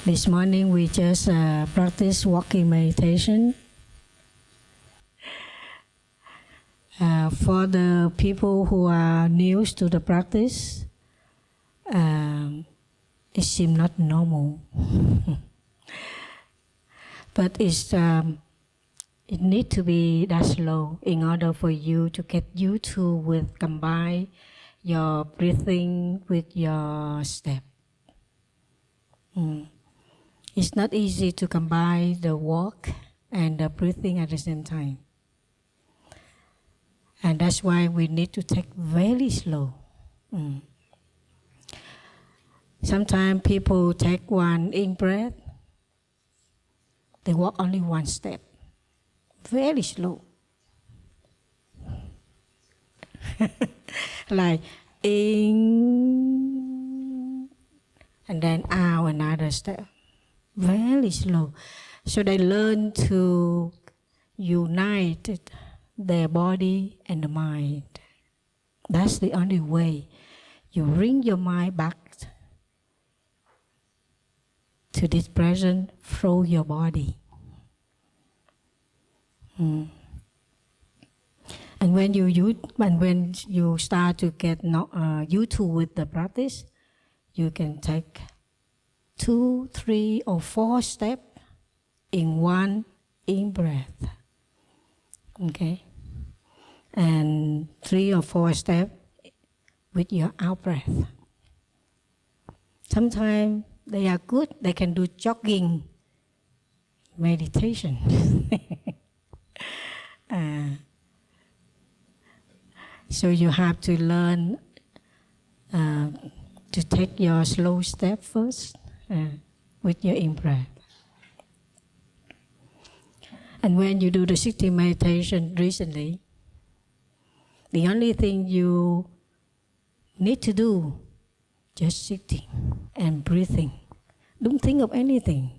This morning we just practice walking meditation. For the people who are new to the practice, it seems not normal. But it needs to be that slow in order for you to get used to with combine your breathing with your step. It's not easy to combine the walk and the breathing at the same time. And that's why we need to take very slow. Sometimes people take one in breath, they walk only one step, very slow. Like in and then out another step, very slow. So they learn to unite their body and the mind. That's the only way you bring your mind back to this present through your body. And when you start to get used to with the practice, you can take 2, 3, or 4 steps in one in breath. Okay? And 3 or 4 steps with your out breath. Sometimes they are good, they can do jogging meditation. So you have to learn to take your slow step first with your in-breath. And when you do the sitting meditation recently, the only thing you need to do, just sitting and breathing. Don't think of anything.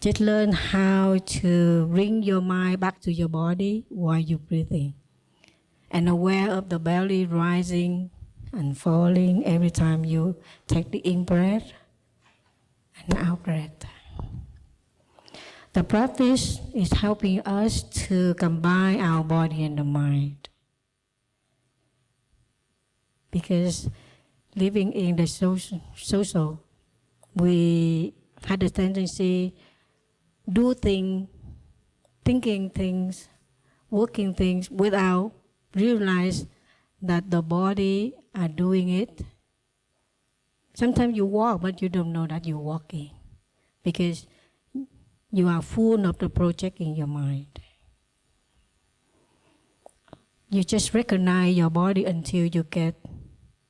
Just learn how to bring your mind back to your body while you're breathing. And aware of the belly rising and falling every time you take the in-breath and out-breath. The practice is helping us to combine our body and the mind. Because living in the social, we had the tendency do things, thinking things, working things without realize that the body are doing it. Sometimes you walk, but you don't know that you're walking because you are full of the project in your mind. You just recognize your body until you get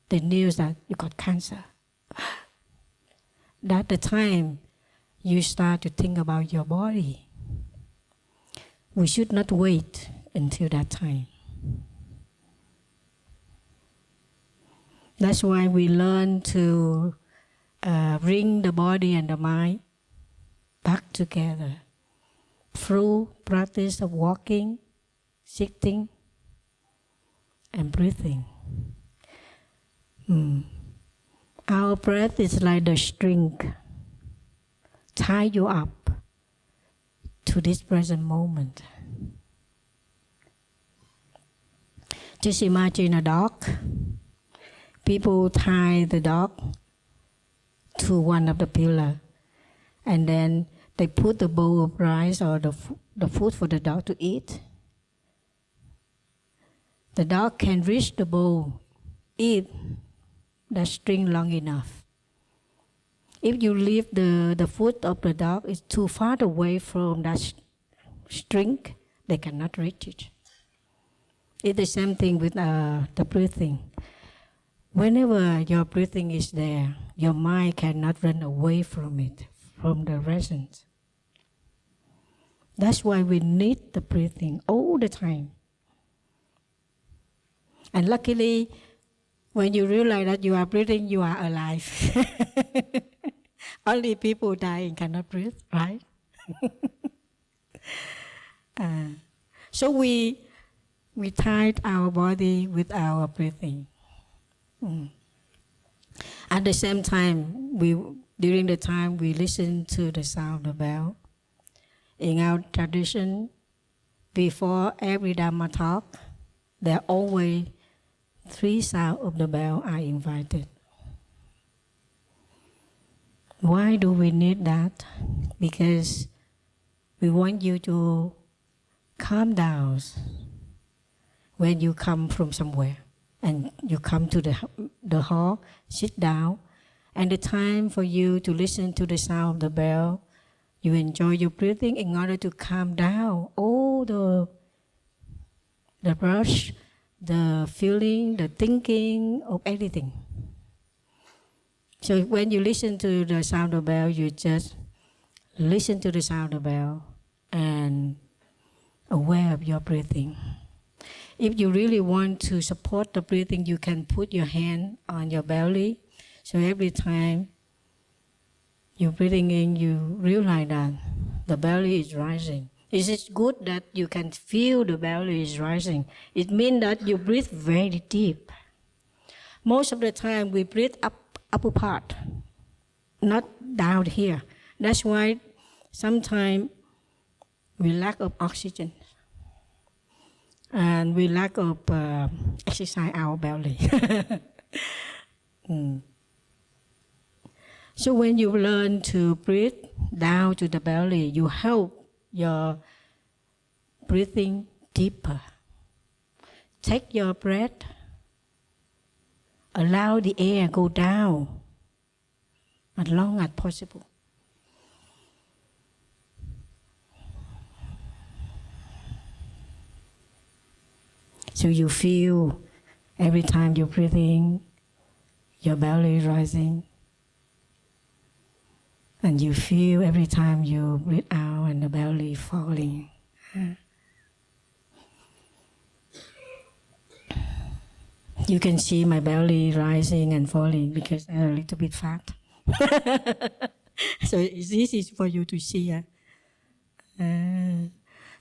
the news that you got cancer. That's the time you start to think about your body. We should not wait until that time. That's why we learn to bring the body and the mind back together through practice of walking, sitting, and breathing. Our breath is like the string, tie you up to this present moment. Just imagine a dog. People tie the dog to one of the pillars, and then they put the bowl of rice or the food for the dog to eat. The dog can reach the bowl, eat the string long enough. If you leave the foot of the dog is too far away from that string, they cannot reach it. It's the same thing with the breathing. Whenever your breathing is there, your mind cannot run away from it, from the presence. That's why we need the breathing all the time. And luckily, when you realize that you are breathing, you are alive. Only people dying cannot breathe, right? So we tied our body with our breathing. At the same time, during the time we listen to the sound of the bell, in our tradition, before every Dharma talk, there are always 3 sounds of the bell are invited. Why do we need that? Because we want you to calm down when you come from somewhere and you come to the hall, sit down, and the time for you to listen to the sound of the bell, you enjoy your breathing in order to calm down all the rush, the feeling, the thinking of everything. So when you listen to the sound of the bell, you just listen to the sound of the bell and aware of your breathing. If you really want to support the breathing, you can put your hand on your belly. So every time you're breathing in, you realize that the belly is rising. It is good that you can feel the belly is rising. It means that you breathe very deep. Most of the time we breathe upper part, not down here. That's why sometimes we lack of oxygen and we lack of exercise our belly. So when you learn to breathe down to the belly, you help your breathing deeper. Take your breath, allow the air go down as long as possible. So you feel every time you're breathing, your belly rising. And you feel every time you breathe out and the belly falling. You can see my belly rising and falling because I'm a little bit fat. So it's easy for you to see.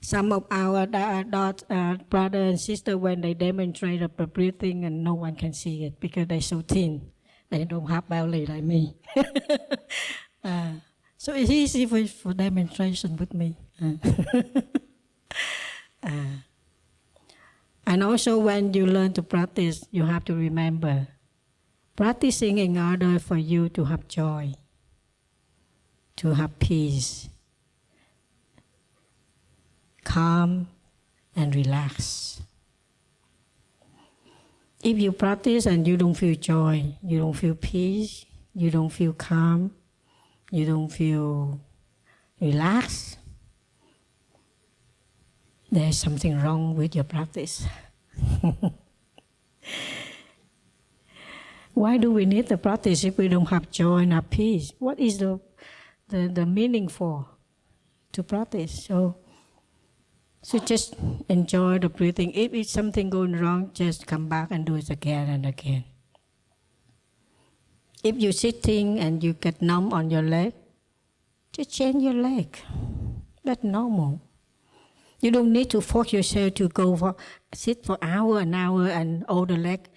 Some of our brother and sister, when they demonstrate the breathing, and no one can see it because they're so thin. They don't have belly like me. So it's easy for demonstration with me. And also when you learn to practice, you have to remember, practicing in order for you to have joy, to have peace, calm and relax. If you practice and you don't feel joy, you don't feel peace, you don't feel calm, you don't feel relaxed, there's something wrong with your practice. Why do we need the practice if we don't have joy and have peace? What is the meaning for to practice? So just enjoy the breathing. If it's something going wrong, just come back and do it again and again. If you're sitting and you get numb on your leg, just change your leg. That's normal. You don't need to force yourself to sit for hour and all the leg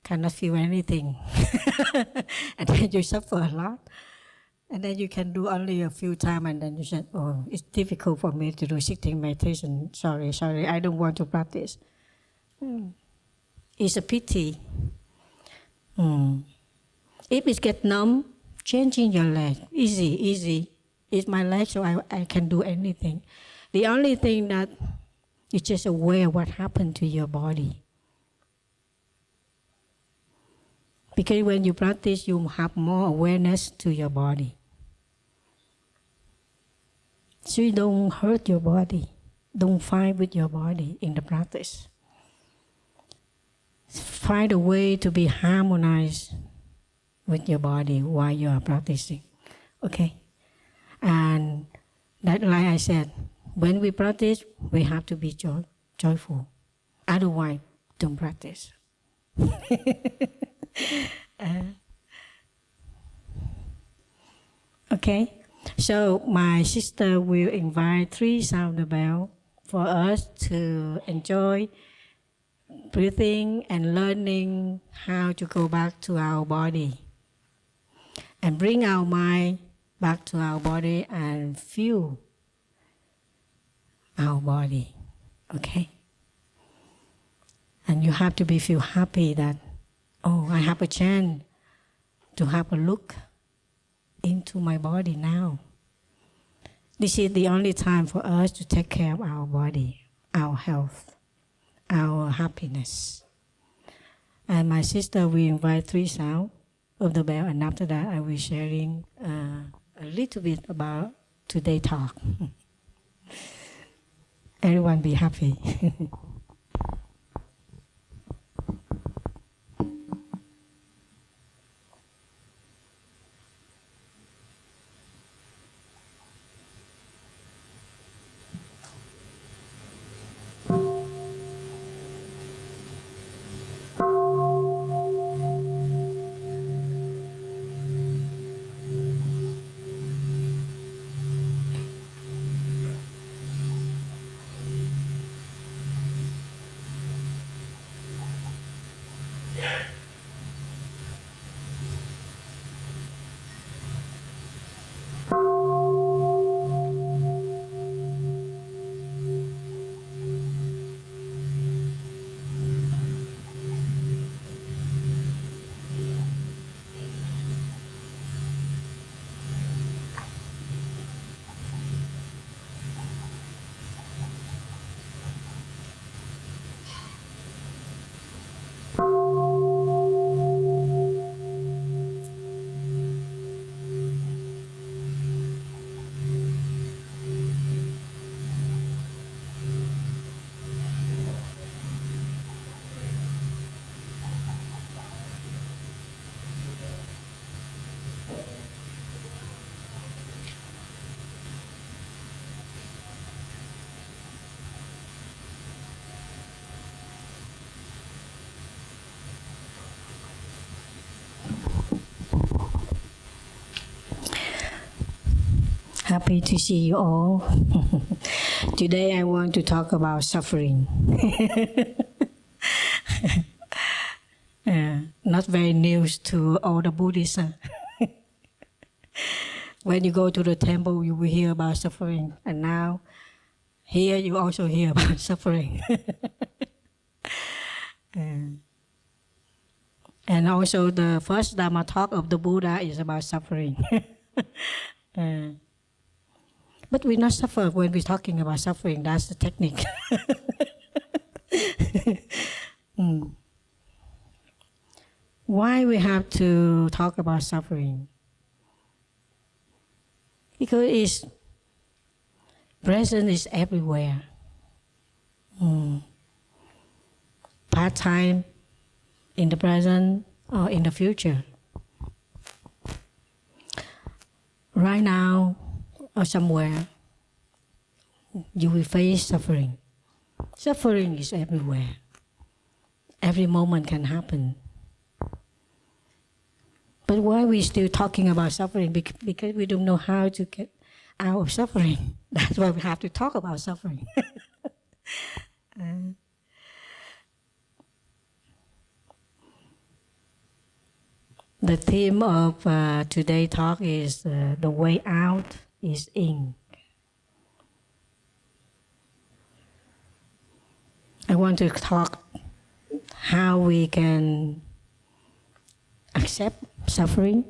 cannot feel anything. And then you suffer a lot. And then you can do only a few times and then you say, oh, it's difficult for me to do sitting meditation. Sorry, I don't want to practice. It's a pity. If it gets numb, changing your leg, easy. It's my leg, so I can do anything. The only thing that you're just aware what happened to your body. Because when you practice, you have more awareness to your body. So you don't hurt your body. Don't fight with your body in the practice. Find a way to be harmonized with your body while you are practicing. Okay? And that, like I said, when we practice, we have to be joyful. Otherwise, don't practice. Okay? So my sister will invite 3 sound the bell for us to enjoy breathing and learning how to go back to our body and bring our mind back to our body and feel our body, okay? And you have to feel happy that, oh, I have a chance to have a look into my body now. This is the only time for us to take care of our body, our health, our happiness. And my sister will invite 3 sounds of the bell, and after that I will sharing a little bit about today's talk. Everyone be happy. Happy to see you all. Today I want to talk about suffering. Not very news to all the Buddhists. When you go to the temple, you will hear about suffering. And now, here you also hear about suffering. And also the first Dharma talk of the Buddha is about suffering. But we not suffer when we're talking about suffering. That's the technique. Why we have to talk about suffering? Because it's present is everywhere. Part-time, in the present, or in the future. Right now, or somewhere, you will face suffering. Suffering is everywhere. Every moment can happen. But why are we still talking about suffering? Because we don't know how to get out of suffering. That's why we have to talk about suffering. The theme of today's talk is the way out is in. I want to talk how we can accept suffering.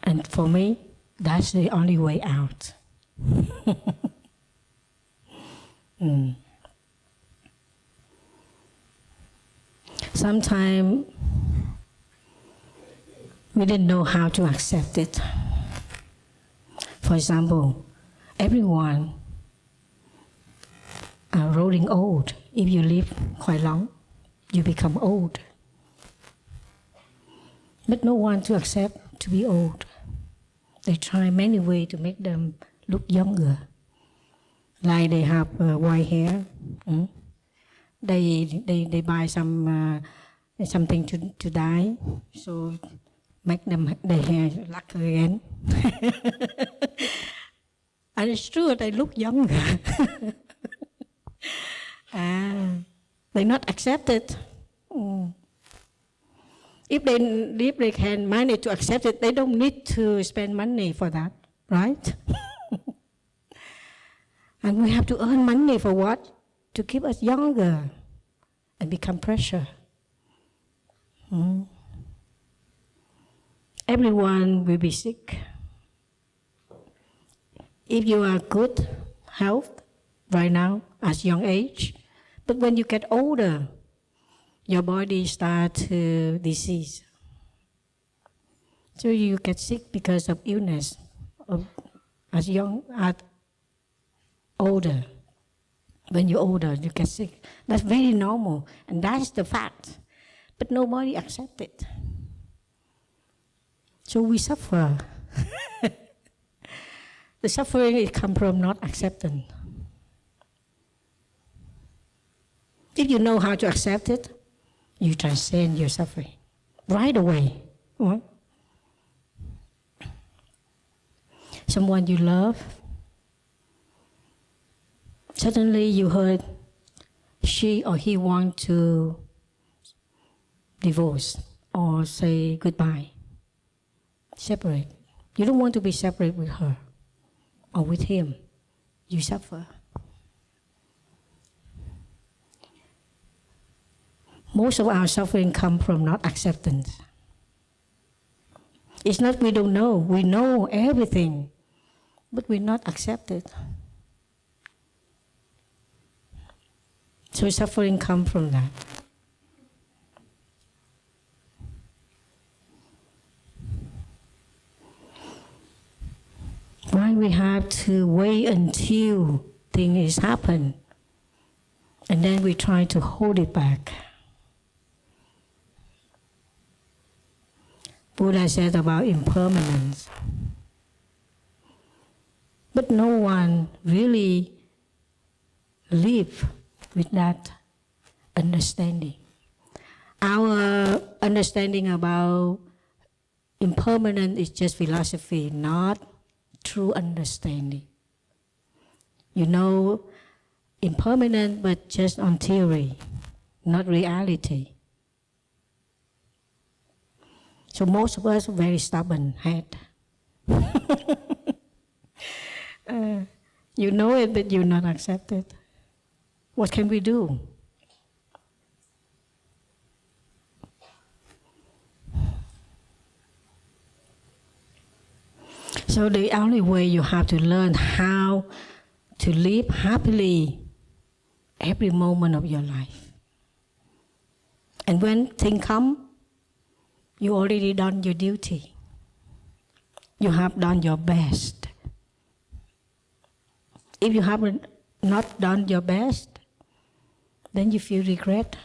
And for me, that's the only way out. Sometimes we didn't know how to accept it. For example, everyone are growing old. If you live quite long, you become old. But no one to accept to be old. They try many ways to make them look younger. Like they have white hair. They buy something to dye, so make them their hair black again. And it's true, they look younger. They not accept it. If they can manage to accept it, they don't need to spend money for that, right? And we have to earn money for what? To keep us younger and become pressure. Everyone will be sick. If you are good health right now at young age, but when you get older, your body starts to disease. So you get sick because of illness as older. When you're older, you get sick. That's very normal, and that's the fact. But nobody accepts it. So we suffer. The suffering comes from not acceptance. If you know how to accept it, you transcend your suffering right away. What? Someone you love, suddenly you heard she or he want to divorce or say goodbye, separate. You don't want to be separate with her or with him. You suffer. Most of our suffering comes from not acceptance. It's not we don't know. We know everything, but we not accept it. So suffering comes from that. Why we have to wait until things happen, and then we try to hold it back. Buddha said about impermanence. But no one really lives with that understanding. Our understanding about impermanence is just philosophy, not true understanding. You know impermanent, but just on theory, not reality. So most of us are very stubborn head. You know it, but you not accept it. What can we do? So the only way you have to learn how to live happily every moment of your life. And when things come, you already done your duty. You have done your best. If you haven't not done your best, then you feel regret.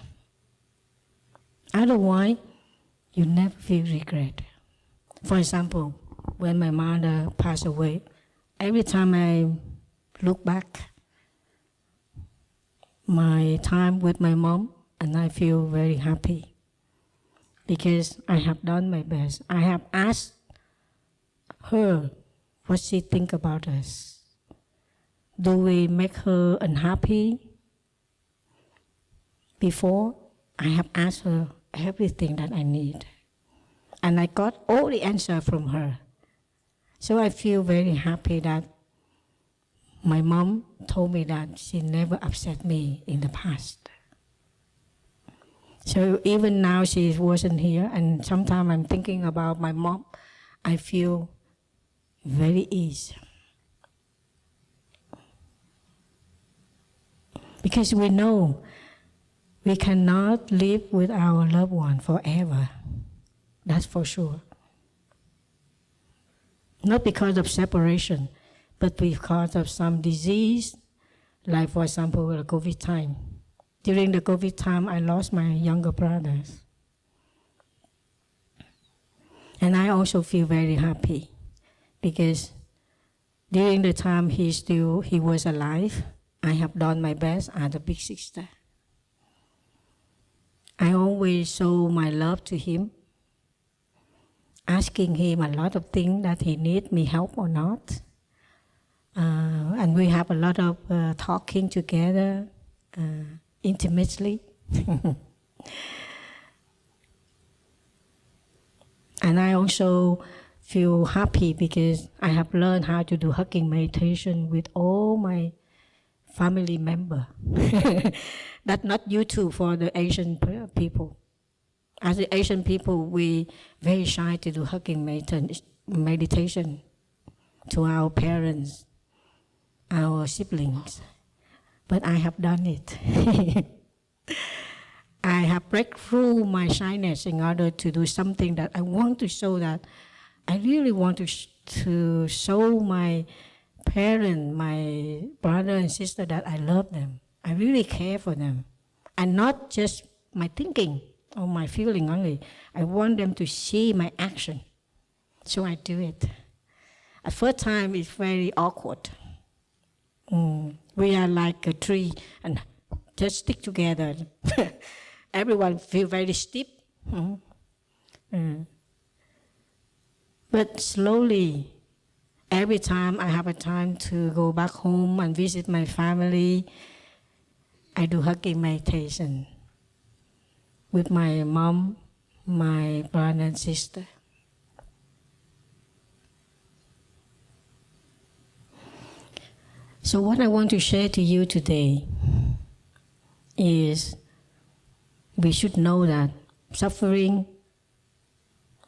Otherwise, you never feel regret. For example, when my mother passed away, every time I look back my time with my mom, and I feel very happy. Because I have done my best. I have asked her what she think about us. Do we make her unhappy? Before, I have asked her everything that I need. And I got all the answer from her. So I feel very happy that my mom told me that she never upset me in the past. So even now she wasn't here, and sometimes I'm thinking about my mom, I feel very easy. Because we know we cannot live with our loved one forever. That's for sure. Not because of separation, but because of some disease, like for example, the COVID time. During the COVID time, I lost my younger brothers. And I also feel very happy because during the time he was alive, I have done my best as a big sister. I always show my love to him, asking him a lot of things that he needs me help or not. And we have a lot of talking together, intimately. And I also feel happy because I have learned how to do hugging meditation with all my family members. That's not YouTube for the Asian people. As the Asian people, we very shy to do hugging meditation to our parents, our siblings. But I have done it. I have break through my shyness in order to do something that I want to show that I really want to show my parents, my brother and sister that I love them. I really care for them. And not just my thinking or my feeling only. I want them to see my action. So I do it. At first time, it's very awkward. We are like a tree and just stick together. Everyone feel very stiff. But slowly, every time I have a time to go back home and visit my family, I do hugging meditation with my mom, my brother and sister. So what I want to share to you today is we should know that suffering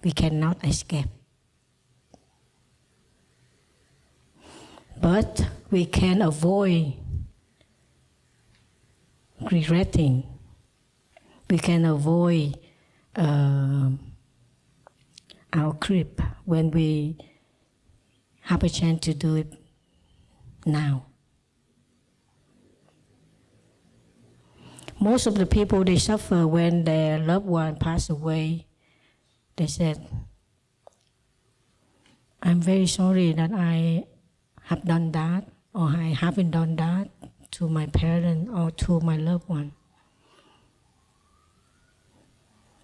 we cannot escape. But we can avoid regretting. We can avoid our creep when we have a chance to do it now. Most of the people, they suffer when their loved one pass away. They said, I'm very sorry that I have done that, or I haven't done that to my parent or to my loved one.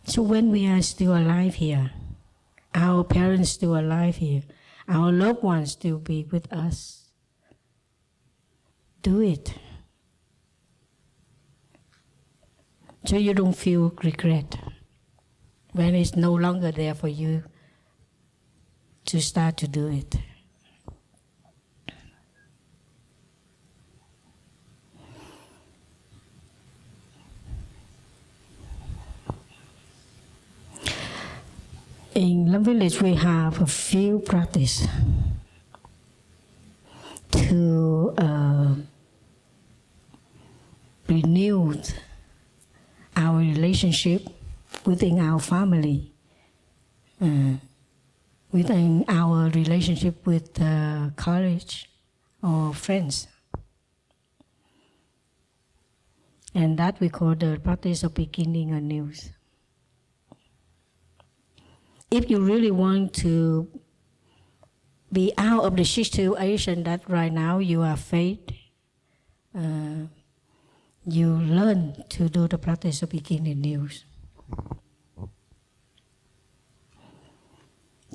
So when we are still alive here, our parents still alive here, our loved ones still be with us, do it. So you don't feel regret when it's no longer there for you to start to do it. In Lam Village, we have a few practice to renew our relationship within our family, within our relationship with college or friends. And that we call the practice of beginning anew. If you really want to be out of the situation that right now you are faced, you learn to do the practice of beginning anew.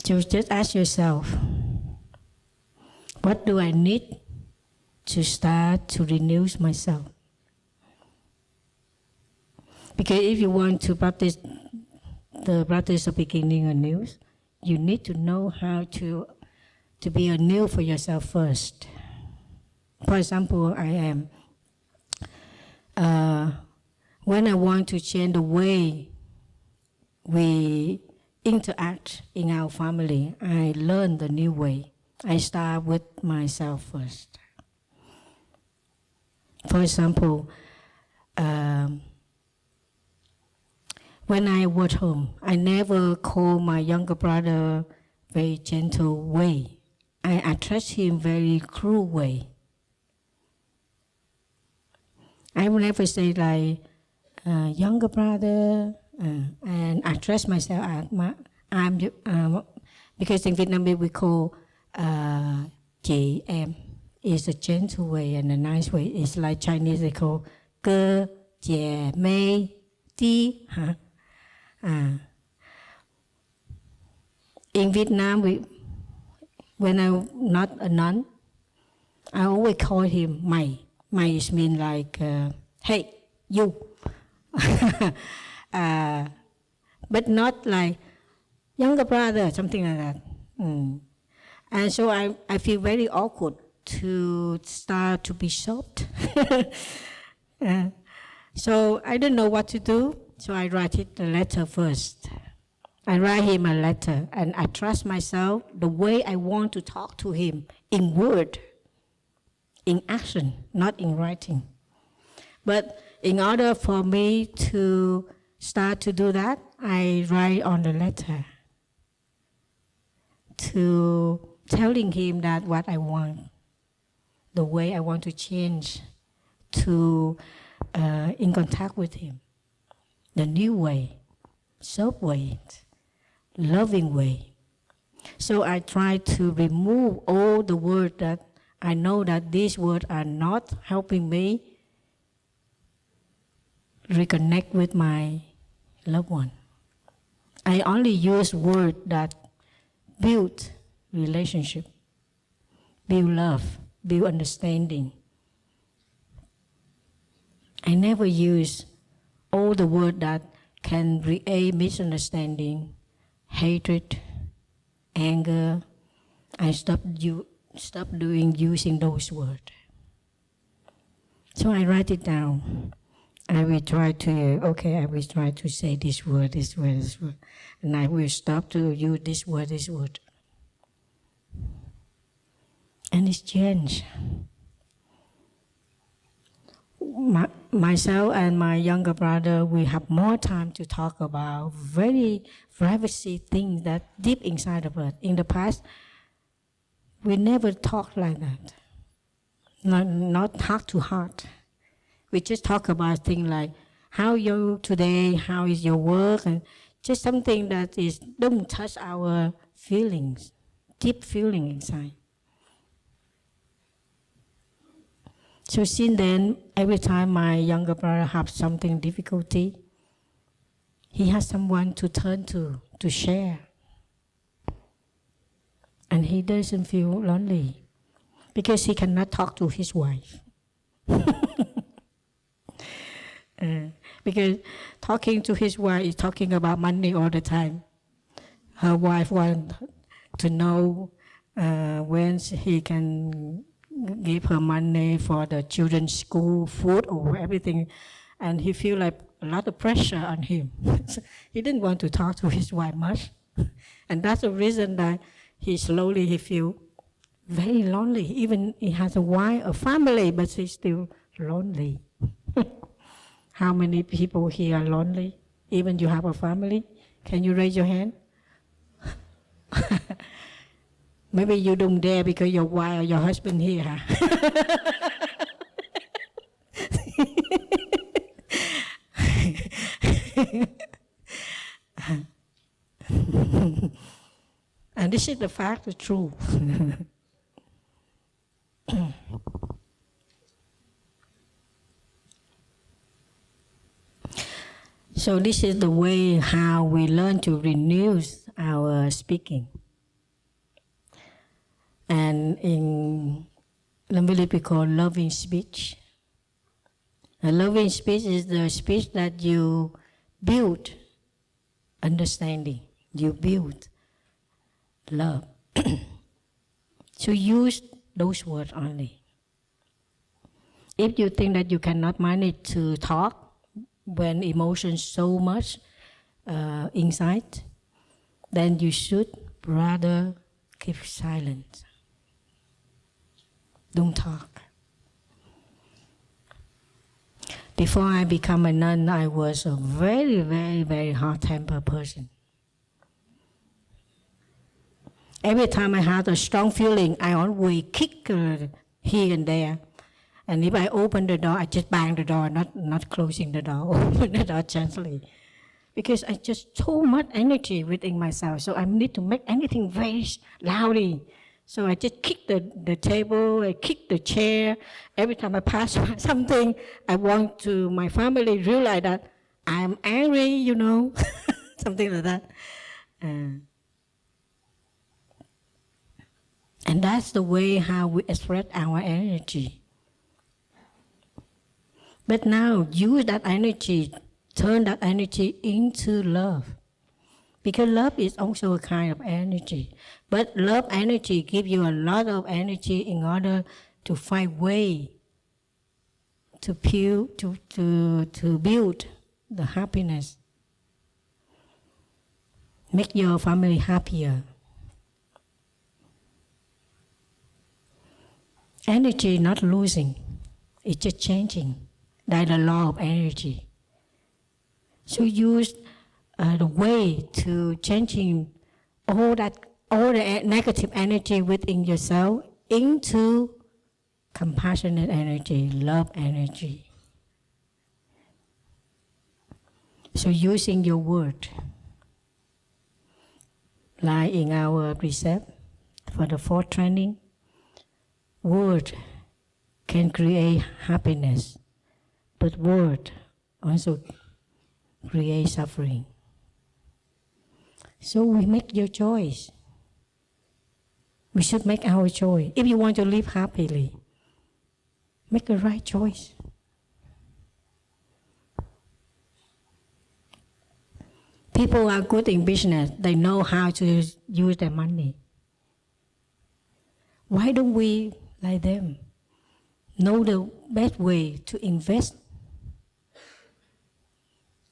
So just ask yourself, what do I need to start to renew myself? Because if you want to practice the practice of beginning anew, you need to know how to be anew for yourself first. For example, when I want to change the way we interact in our family, I learn the new way. I start with myself first. For example, when I was home, I never call my younger brother very gentle way. I address him very cruel way. I will never say like, younger brother, and address myself because in Vietnamese we call chị em is a gentle way and a nice way. It's like Chinese they call cơ姐妹tí. In Vietnam, when I'm not a nun, I always call him mày. Mày is mean like, hey, you. But not like, younger brother, something like that. And so I feel very awkward to start to be soft. So I don't know what to do, so I write it a letter first. I write him a letter, and I trust myself the way I want to talk to him, in word, in action, not in writing. But in order for me to start to do that, I write on the letter to telling him that what I want, the way I want to change, to in contact with him, the new way, soft way, loving way. So I try to remove all the words that I know that these words are not helping me reconnect with my loved one. I only use words that build relationship, build love, build understanding. I never use all the words that can create misunderstanding, hatred, anger. I stopped using those words. So I write it down. I will try to say this word, and I will stop to use this word. And it's changed. Myself and my younger brother, we have more time to talk about very privacy things that deep inside of us. In the past, we never talked like that. Not heart to heart. We just talk about things like, how are you today, how is your work, and just something that don't touch our feelings, deep feeling inside. So since then, every time my younger brother has something difficulty, he has someone to turn to share. And he doesn't feel lonely because he cannot talk to his wife. Because talking to his wife is talking about money all the time. Her wife wants to know when he can give her money for the children's school, food, or everything. And he feels like a lot of pressure on him. He didn't want to talk to his wife much. And that's the reason that he feels very lonely. Even he has a wife, a family, but he's still lonely. How many people here are lonely? Even you have a family? Can you raise your hand? Maybe you don't dare because your wife or your husband here. And this is the fact, the truth. So this is the way how we learn to renew our speaking. And in Lamvili we call loving speech. A loving speech is the speech that you build understanding, you build love. So use those words only. If you think that you cannot manage to talk when emotions so much inside, then you should rather keep silent. Don't talk. Before I become a nun, I was a very, very, very hot-tempered person. Every time I had a strong feeling, I always kick here and there. And if I open the door, I just bang the door, not closing the door, open the door gently. Because I just so much energy within myself, so I need to make anything very loudly. So I just kick the table, I kick the chair. Every time I pass by something, I want to my family realize that I'm angry, something like that. And that's the way how we express our energy. But now, use that energy, turn that energy into love. Because love is also a kind of energy. But love energy gives you a lot of energy in order to find way to build the happiness. Make your family happier. Energy not losing, it's just changing. That's the law of energy. So use the way to changing all the negative energy within yourself into compassionate energy, love energy. So using your word, like in our precept for the fourth training, word can create happiness, but word also create suffering. So we make your choice. We should make our choice. If you want to live happily, make the right choice. People are good in business. They know how to use their money. Why don't we, like them, know the best way to invest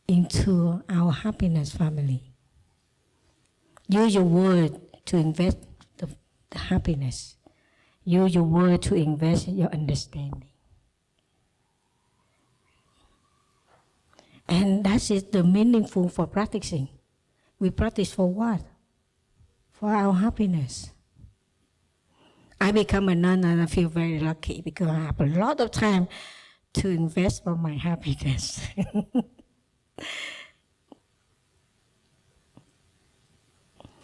into our happiness family? Use your word to invest the happiness. Use your word to invest your understanding. And that is the meaningful for practicing. We practice for what? For our happiness. I become a nun and I feel very lucky because I have a lot of time to invest for my happiness.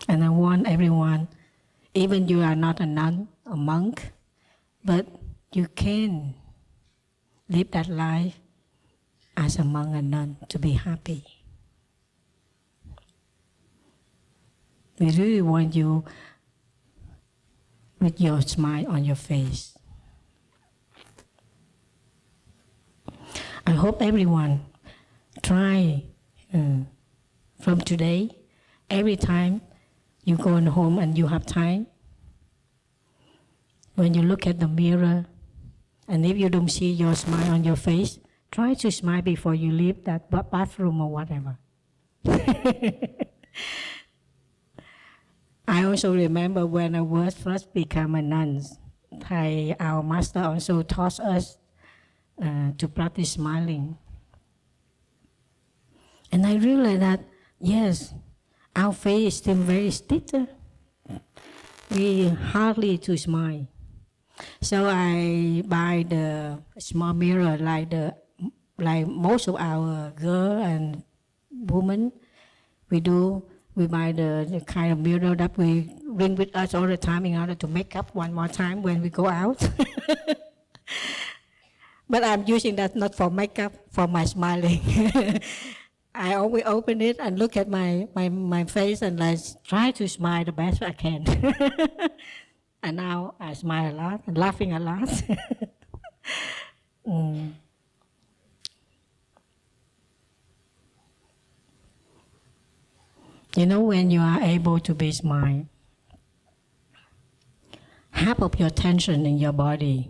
And I want everyone, even you are not a nun, a monk, but you can live that life as a monk and nun to be happy. We really want you with your smile on your face. I hope everyone try from today, every time you go home and you have time, when you look at the mirror, and if you don't see your smile on your face, try to smile before you leave that bathroom or whatever. I also remember when I was first become a nun, our master also taught us to practice smiling. And I realized that, yes, our face is still very stiff. We hardly to smile. So I buy the small mirror like most of our girl and women, we buy the kind of mirror that we bring with us all the time in order to make up one more time when we go out. But I'm using that not for makeup, for my smiling. I always open it and look at my face and I try to smile the best I can. And now I smile a lot and laughing a lot. You know, when you are able to be smile, half of your tension in your body,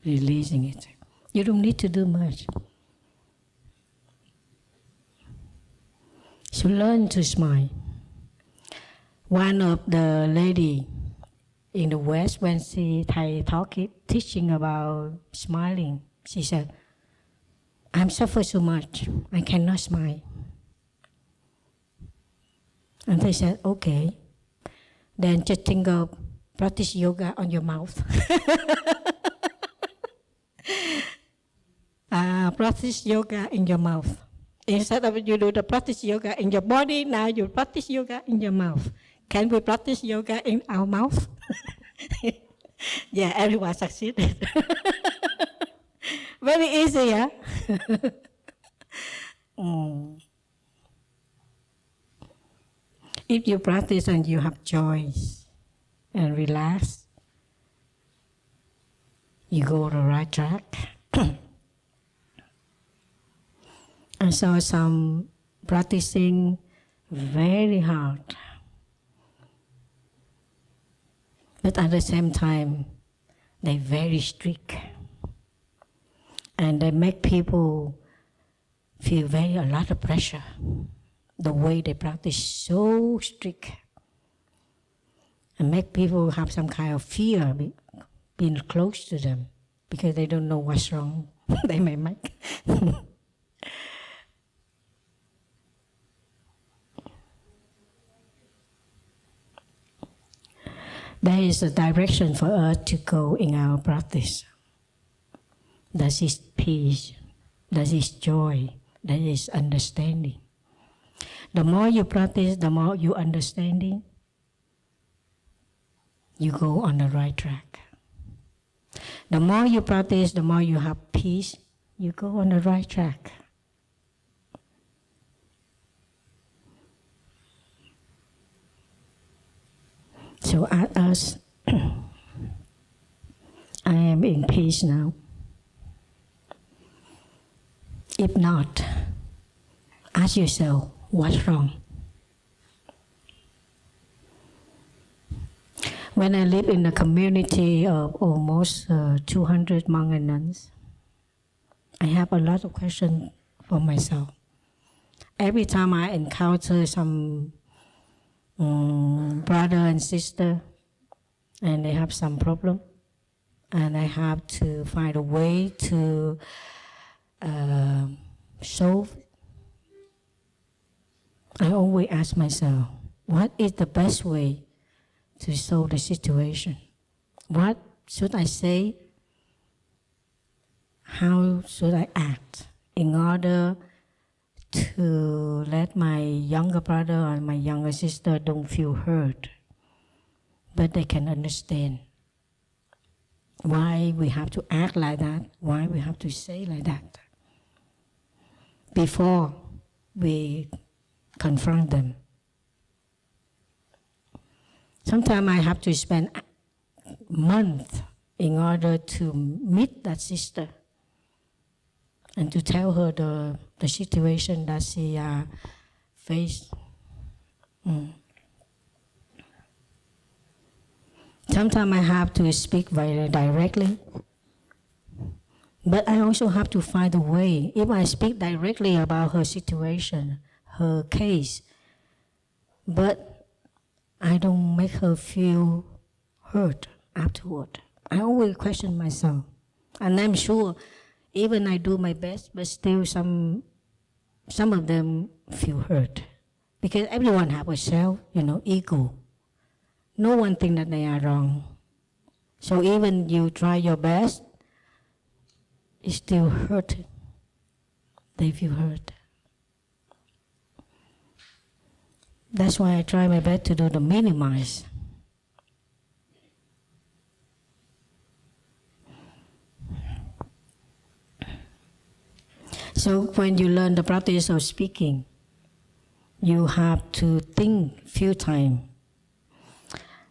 releasing it. You don't need to do much. So learn to smile. One of the lady in the West, when she teaching about smiling, she said, I'm suffering so much, I cannot smile. And they said, okay, then just think of practice yoga on your mouth. Practice yoga in your mouth. Instead of you do the practice yoga in your body, now you practice yoga in your mouth. Can we practice yoga in our mouth? Yeah, everyone succeeded. Very easy, yeah? If you practice and you have joy and relax, you go the right track. I saw some practicing very hard. But at the same time, they're very strict. And they make people feel a lot of pressure. The way they practice so strict. And make people have some kind of fear being close to them because they don't know what's wrong they may make. There is a direction for us to go in our practice. That is peace, that is joy, that is understanding. The more you practice, the more you understanding, you go on the right track. The more you practice, the more you have peace, you go on the right track. So ask us, I am in peace now. If not, ask yourself, what's wrong? When I live in a community of almost 200 monks and nuns, I have a lot of questions for myself. Every time I encounter some brother and sister, and they have some problem, and I have to find a way to solve. I always ask myself, what is the best way to solve the situation? What should I say? How should I act in order to let my younger brother or my younger sister don't feel hurt, but they can understand why we have to act like that, why we have to say like that, before we confront them. Sometimes I have to spend months in order to meet that sister and to tell her the situation that she faced. Sometimes I have to speak very directly, but I also have to find a way. If I speak directly about her situation, her case, but I don't make her feel hurt afterward, I always question myself. And I'm sure even I do my best, but still some of them feel hurt. Because everyone have a self, ego. No one think that they are wrong. So even you try your best, it's still hurt. They feel hurt. That's why I try my best to do the minimize. So when you learn the practice of speaking, you have to think few times.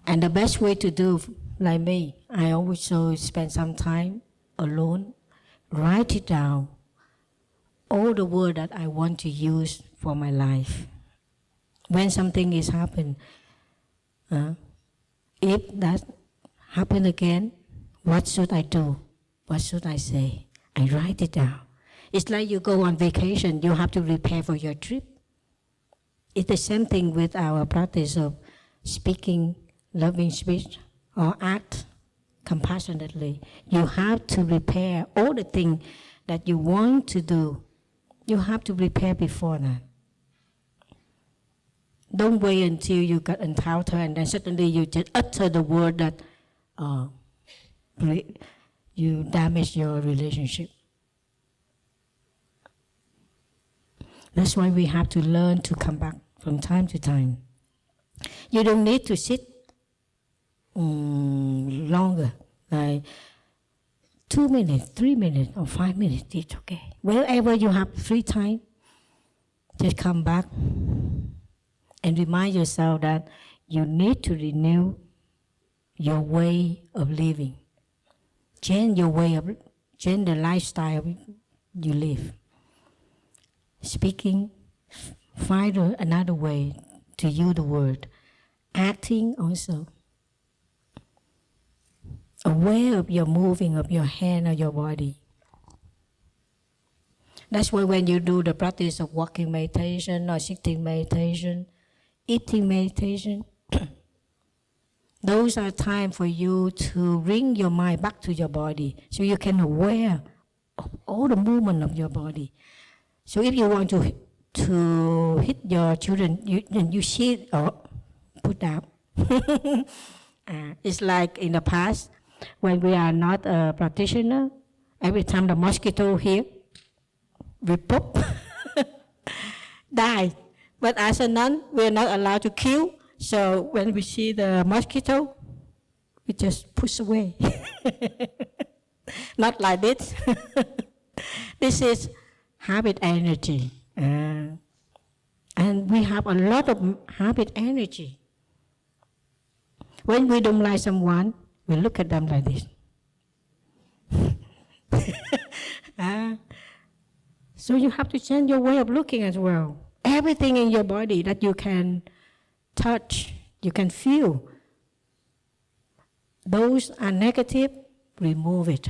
And the best way to do, like me, I also spend some time alone, write it down, all the words that I want to use for my life. When something is happening, if that happen again, what should I do? What should I say? I write it down. It's like you go on vacation, you have to prepare for your trip. It's the same thing with our practice of speaking, loving speech, or act compassionately. You have to prepare all the things that you want to do. You have to prepare before that. Don't wait until you got encounter and then suddenly you just utter the word that you damage your relationship. That's why we have to learn to come back from time to time. You don't need to sit longer, like 2 minutes, 3 minutes, or 5 minutes, it's okay. Wherever you have free time, just come back and remind yourself that you need to renew your way of living. Change the lifestyle you live. Speaking find another way to use the word. Acting also. Aware of your moving of your hand or your body. That's why when you do the practice of walking meditation or sitting meditation, eating meditation, those are time for you to bring your mind back to your body so you can aware of all the movement of your body. So if you want to hit your children, you sit or put down. It's like in the past, when we are not a practitioner, every time the mosquito here, we pop, die. But as a nun, we are not allowed to kill. So when we see the mosquito, we just push away. Not like this. This is habit energy. And we have a lot of habit energy. When we don't like someone, we look at them like this. So you have to change your way of looking as well. Everything in your body that you can touch, you can feel, those are negative, remove it.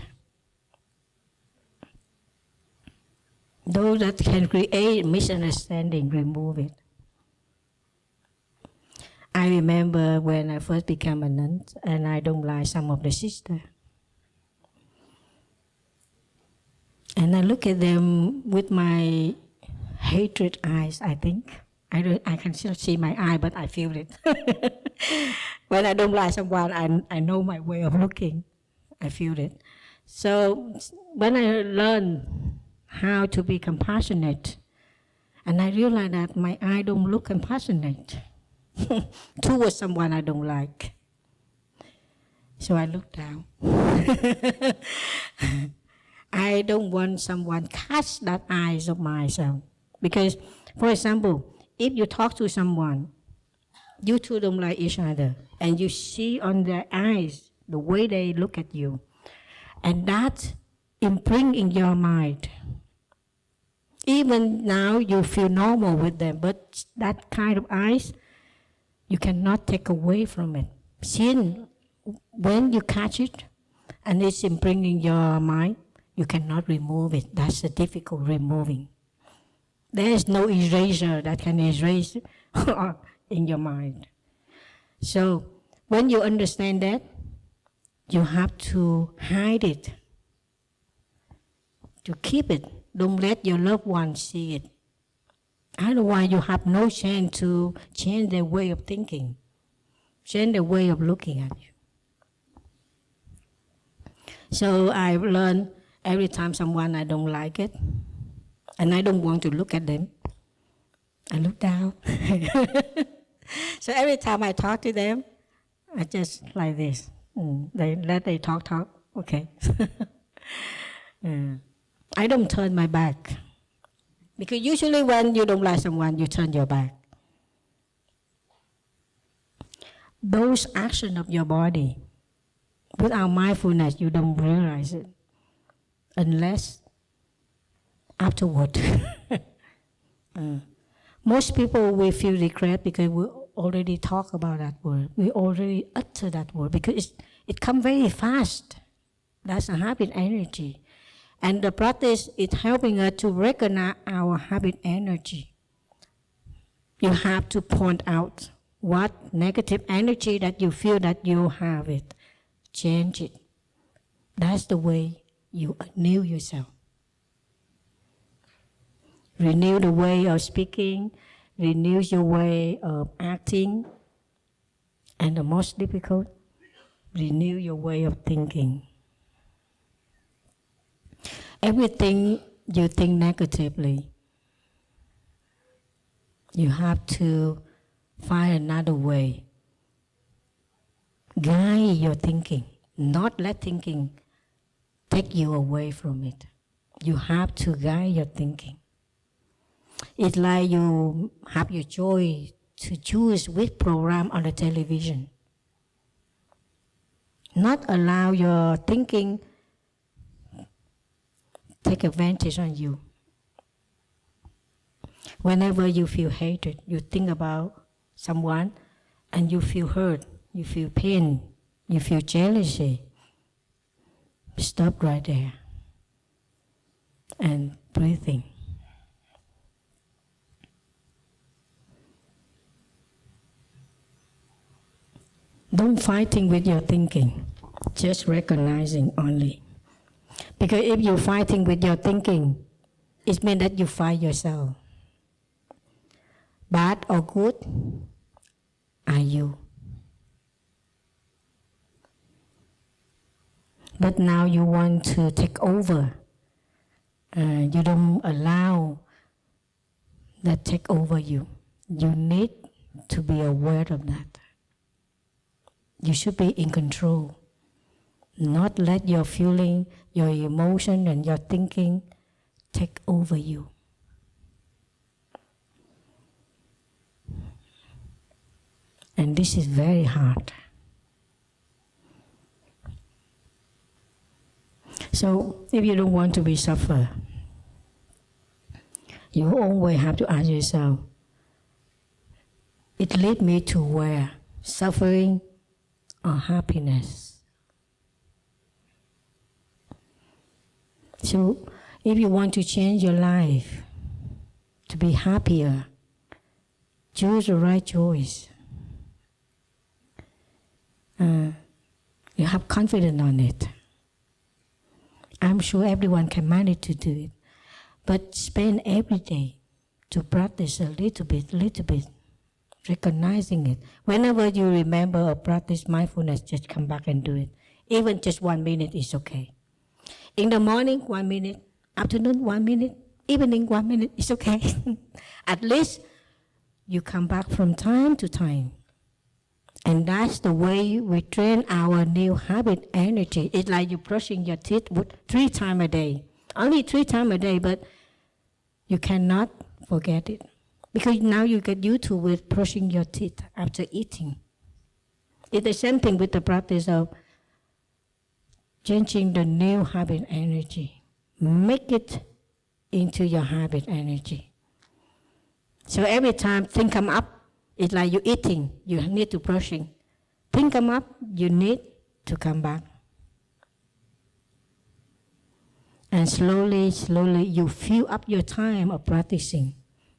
Those that can create misunderstanding, remove it. I remember when I first became a nun, and I don't like some of the sisters. And I look at them with my hatred eyes, I think. I can still see my eye, but I feel it. When I don't like someone, I know my way of looking. I feel it. So when I learn how to be compassionate, and I realize that my eye don't look compassionate towards someone I don't like. So I look down. I don't want someone catch that eyes of myself. Because, for example, if you talk to someone, you two don't like each other, and you see on their eyes the way they look at you, and that imprint in your mind. Even now you feel normal with them, but that kind of eyes, you cannot take away from it. Sin, when you catch it, and it's imprinting your mind, you cannot remove it. That's the difficult removing. There is no eraser that can erase in your mind. So when you understand that, you have to hide it, to keep it. Don't let your loved ones see it. Otherwise, you have no chance to change their way of thinking, change their way of looking at you. So I've learned every time someone I don't like it, and I don't want to look at them, I look down. So every time I talk to them, I just like this. They talk, okay. I don't turn my back. Because usually when you don't like someone, you turn your back. Those actions of your body, without mindfulness, you don't realize it. Unless afterward. Most people will feel regret because we already talk about that word. We already utter that word because it comes very fast. That's a habit energy. And the practice is helping us to recognize our habit energy. You have to point out what negative energy that you feel that you have it. Change it. That's the way you renew yourself. Renew the way of speaking, renew your way of acting, and the most difficult, renew your way of thinking. Everything you think negatively, you have to find another way. Guide your thinking, not let thinking take you away from it. You have to guide your thinking. It's like you have your choice to choose which program on the television. Not allow your thinking take advantage on you. Whenever you feel hatred, you think about someone and you feel hurt, you feel pain, you feel jealousy. Stop right there and breathing. Don't fighting with your thinking, just recognizing only. Because if you're fighting with your thinking, it means that you fight yourself. Bad or good are you. But now you want to take over. You don't allow that take over you. You need to be aware of that. You should be in control. Not let your feeling, your emotion, and your thinking take over you. And this is very hard. So if you don't want to be suffer, you always have to ask yourself, it leads me to where? Suffering or happiness? So if you want to change your life, to be happier, choose the right choice. You have confidence on it. I'm sure everyone can manage to do it. But spend every day to practice a little bit, recognizing it. Whenever you remember or practice mindfulness, just come back and do it. Even just 1 minute is okay. In the morning, 1 minute. Afternoon, 1 minute. Evening, 1 minute. It's okay. At least you come back from time to time. And that's the way we train our new habit energy. It's like you're brushing your teeth 3 times a day. Only 3 times a day, but you cannot forget it. Because now you get used to with brushing your teeth after eating. It's the same thing with the practice of changing the new habit energy. Make it into your habit energy. So every time things come up, it's like you're eating, you need to brushing. Things come up, you need to come back. And slowly, you fill up your time of practicing.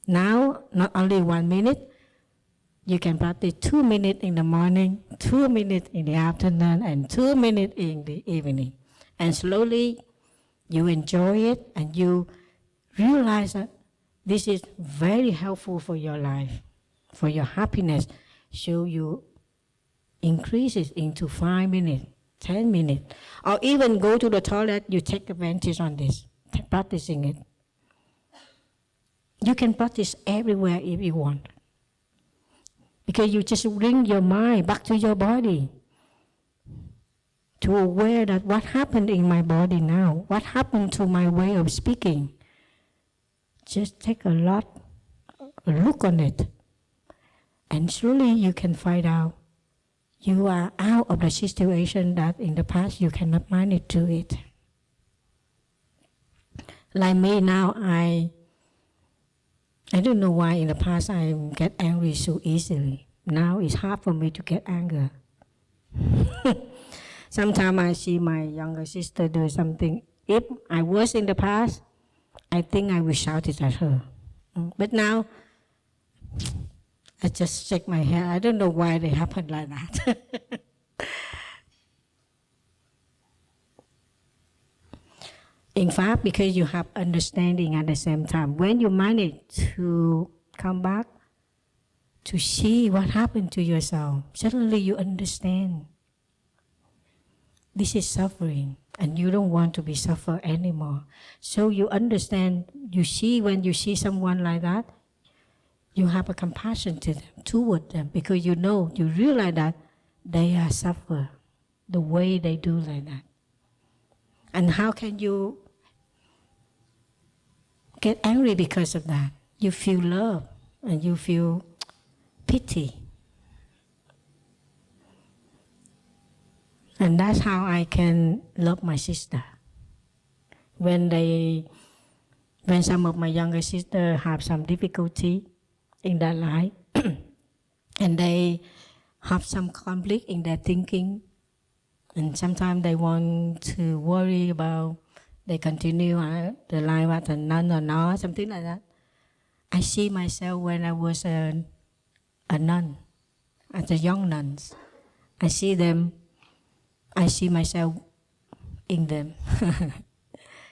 Now, not only 1 minute, you can practice 2 minutes in the morning, 2 minutes in the afternoon, and 2 minutes in the evening. And slowly, you enjoy it, and you realize that this is very helpful for your life, for your happiness. So you increase it into 5 minutes, 10 minutes, or even go to the toilet, you take advantage on this, practicing it. You can practice everywhere if you want. Because you just bring your mind back to your body, to aware that what happened in my body now, what happened to my way of speaking. Just take a look on it. And slowly you can find out you are out of the situation that in the past you cannot manage to it. Like me now, I don't know why in the past I get angry so easily. Now it's hard for me to get anger. Sometimes I see my younger sister do something. If I was in the past, I think I will shout it at her. But now, I just shake my head. I don't know why they happen like that. In fact, because you have understanding at the same time, when you manage to come back to see what happened to yourself, suddenly you understand. This is suffering, and you don't want to be suffer anymore. So you understand, you see when you see someone like that, you have a compassion to them, toward them, because you know, you realize that they are suffer the way they do like that. And how can you get angry because of that? You feel love and you feel pity. And that's how I can love my sister. When they when some of my younger sisters have some difficulty in their life, and they have some conflict in their thinking, and sometimes they want to worry about they continue the life as a nun or not, something like that. I see myself when I was a nun, as a young nun. I see them, I see myself in them.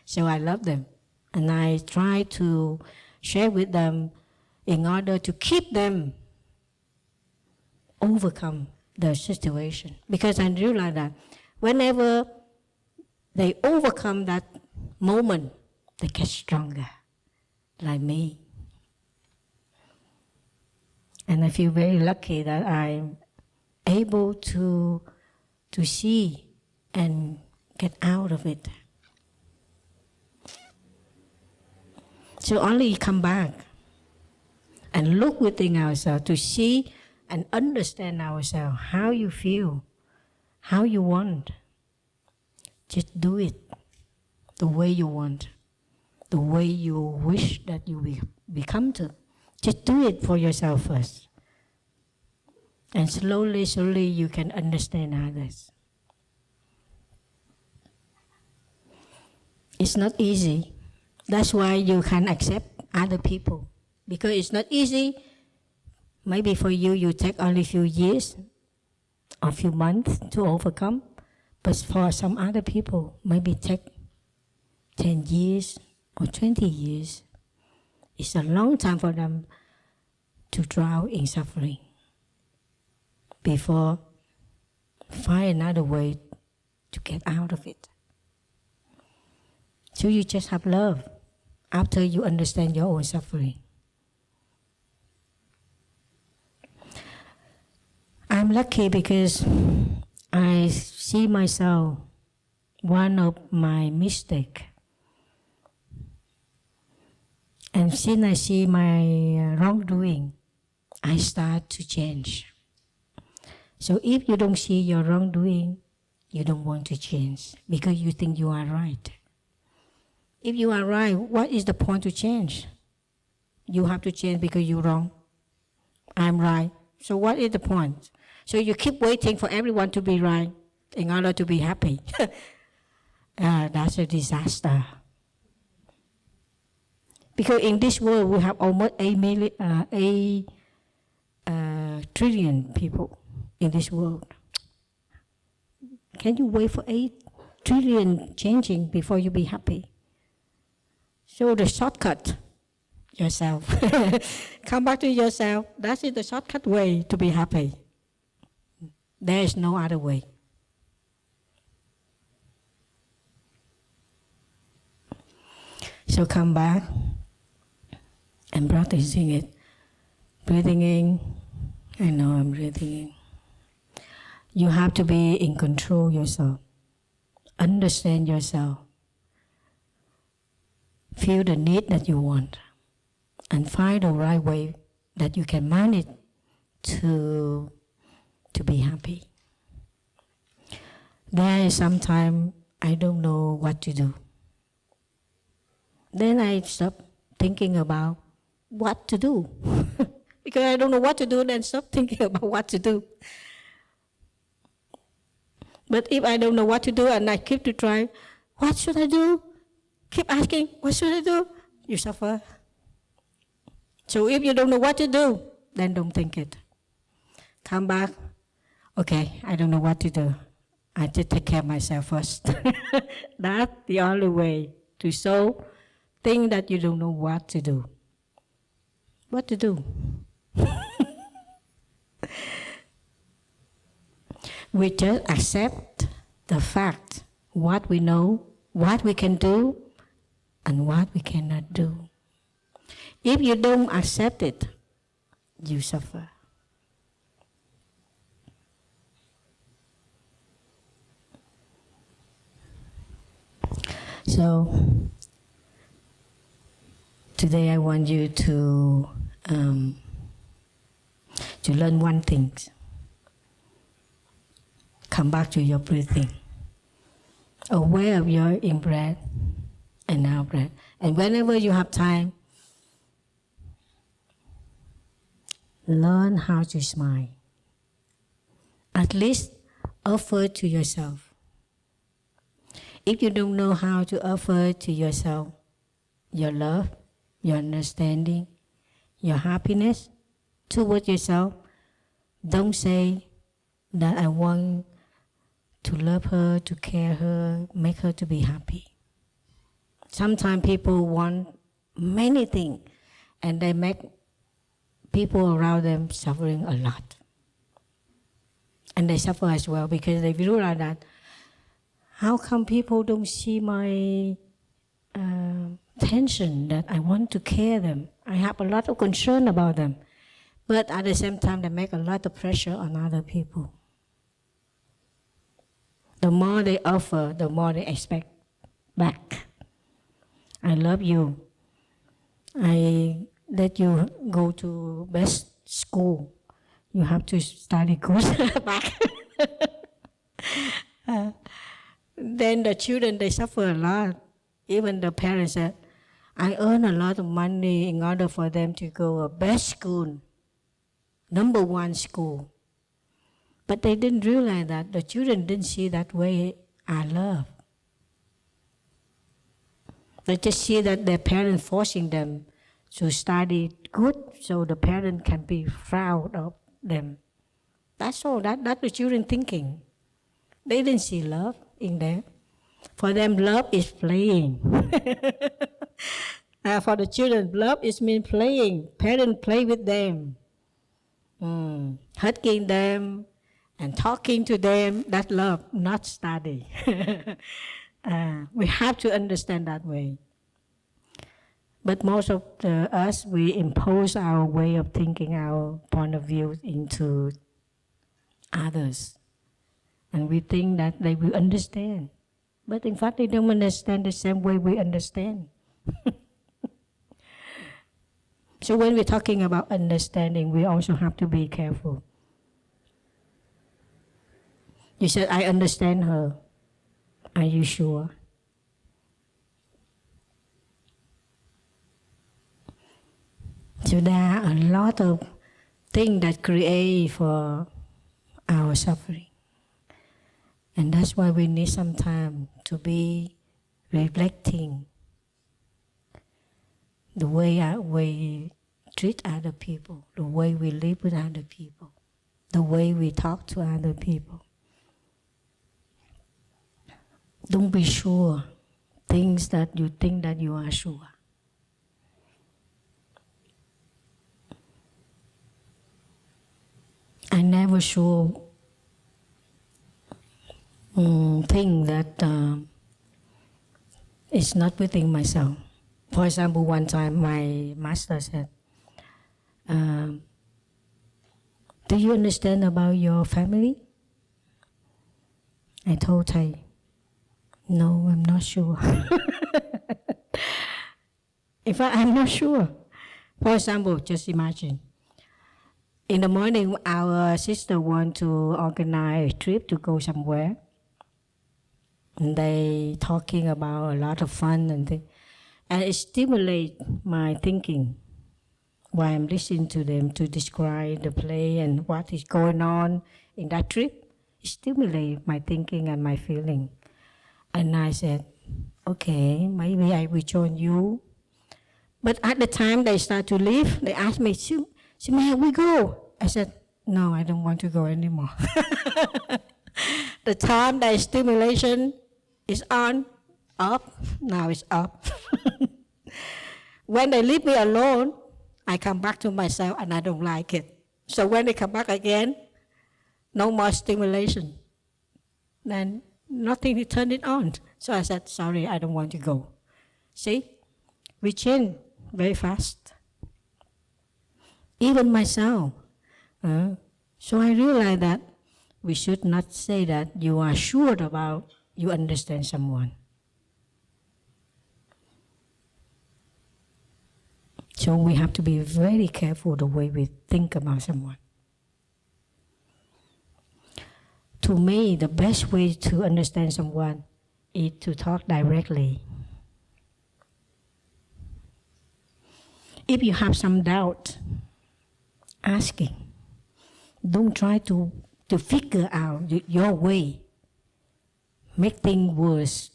So I love them. And I try to share with them in order to keep them overcome the situation. Because I realize that whenever they overcome that moment, they get stronger, like me. And I feel very lucky that I'm able to see and get out of it. So only come back and look within ourselves to see and understand ourselves, how you feel, how you want. Just do it the way you want, the way you wish that you become to. Just do it for yourself first. And slowly, slowly you can understand others. It's not easy. That's why you can accept other people. Because it's not easy. Maybe for you, you take only a few years or a few months to overcome. But for some other people, maybe take 10 years or 20 years. It's a long time for them to drown in suffering before find another way to get out of it. So you just have love after you understand your own suffering. I'm lucky because I see myself one of my mistakes. And since I see my wrongdoing, I start to change. So if you don't see your wrongdoing, you don't want to change because you think you are right. If you are right, what is the point to change? You have to change because you're wrong. I'm right. So what is the point? So you keep waiting for everyone to be right in order to be happy. That's a disaster. Because in this world, we have almost 8 trillion people in this world. Can you wait for 8 trillion changing before you be happy? So the shortcut, yourself. Come back to yourself. That is the shortcut way to be happy. There is no other way. So come back and practicing it. Breathing in. I know I'm breathing in. You have to be in control yourself. Understand yourself. Feel the need that you want. And find the right way that you can manage to be happy. There is sometimes I don't know what to do. Then I stop thinking about what to do. Because I don't know what to do, then stop thinking about what to do. But if I don't know what to do and I keep to try, what should I do? Keep asking, what should I do? You suffer. So if you don't know what to do, then don't think it. Come back. Okay, I don't know what to do. I just take care of myself first. That's the only way to solve things that you don't know what to do. What to do? We just accept the fact, what we know, what we can do, and what we cannot do. If you don't accept it, you suffer. So, today I want you to learn one thing. Come back to your breathing. Aware of your in-breath and out breath. And whenever you have time, learn how to smile. At least offer to yourself. If you don't know how to offer to yourself your love, your understanding, your happiness toward yourself, don't say that I want to love her, to care her, make her to be happy. Sometimes people want many things and they make people around them suffering a lot. And they suffer as well because they realize that how come people don't see my tension, that I want to care them. I have a lot of concern about them. But at the same time, they make a lot of pressure on other people. The more they offer, the more they expect back. I love you. I let you go to best school. You have to study good back. Then the children, they suffer a lot. Even the parents said, I earn a lot of money in order for them to go to best school, #1 school. But they didn't realize that the children didn't see that way I love. They just see that their parents forcing them to study good so the parent can be proud of them. That's all. That's the children thinking. They didn't see love in there. For them, love is playing. For the children, love is mean playing. Parents play with them, hugging them and talking to them. That's love, not study. We have to understand that way. But most of us, we impose our way of thinking, our point of view into others. And we think that they will understand. But in fact, they don't understand the same way we understand. So when we're talking about understanding, we also have to be careful. You said, I understand her. Are you sure? So there are a lot of things that create for our suffering. And that's why we need some time to be reflecting the way we treat other people, the way we live with other people, the way we talk to other people. Don't be sure things that you think that you are sure. I never sure thing that is not within myself. For example, one time my master said, do you understand about your family? I told Thầy, no, I'm not sure. In fact, I'm not sure. For example, just imagine. In the morning, our sister want to organize a trip to go somewhere. And they talking about a lot of fun and things. And it stimulates my thinking while I'm listening to them to describe the play and what is going on in that trip. It stimulates my thinking and my feeling. And I said, okay, maybe I will join you. But at the time they start to leave, they asked me, may we go? I said, no, I don't want to go anymore. The time that stimulation is on, up, now it's up. When they leave me alone, I come back to myself and I don't like it. So when they come back again, no more stimulation. Then nothing to turn it on. So I said, sorry, I don't want to go. See, we change very fast. Even myself. So I realized that we should not say that you are sure about you understand someone. So we have to be very careful the way we think about someone. To me, the best way to understand someone is to talk directly. if you have some doubt, asking. Don't try to figure out your way. Make things worse.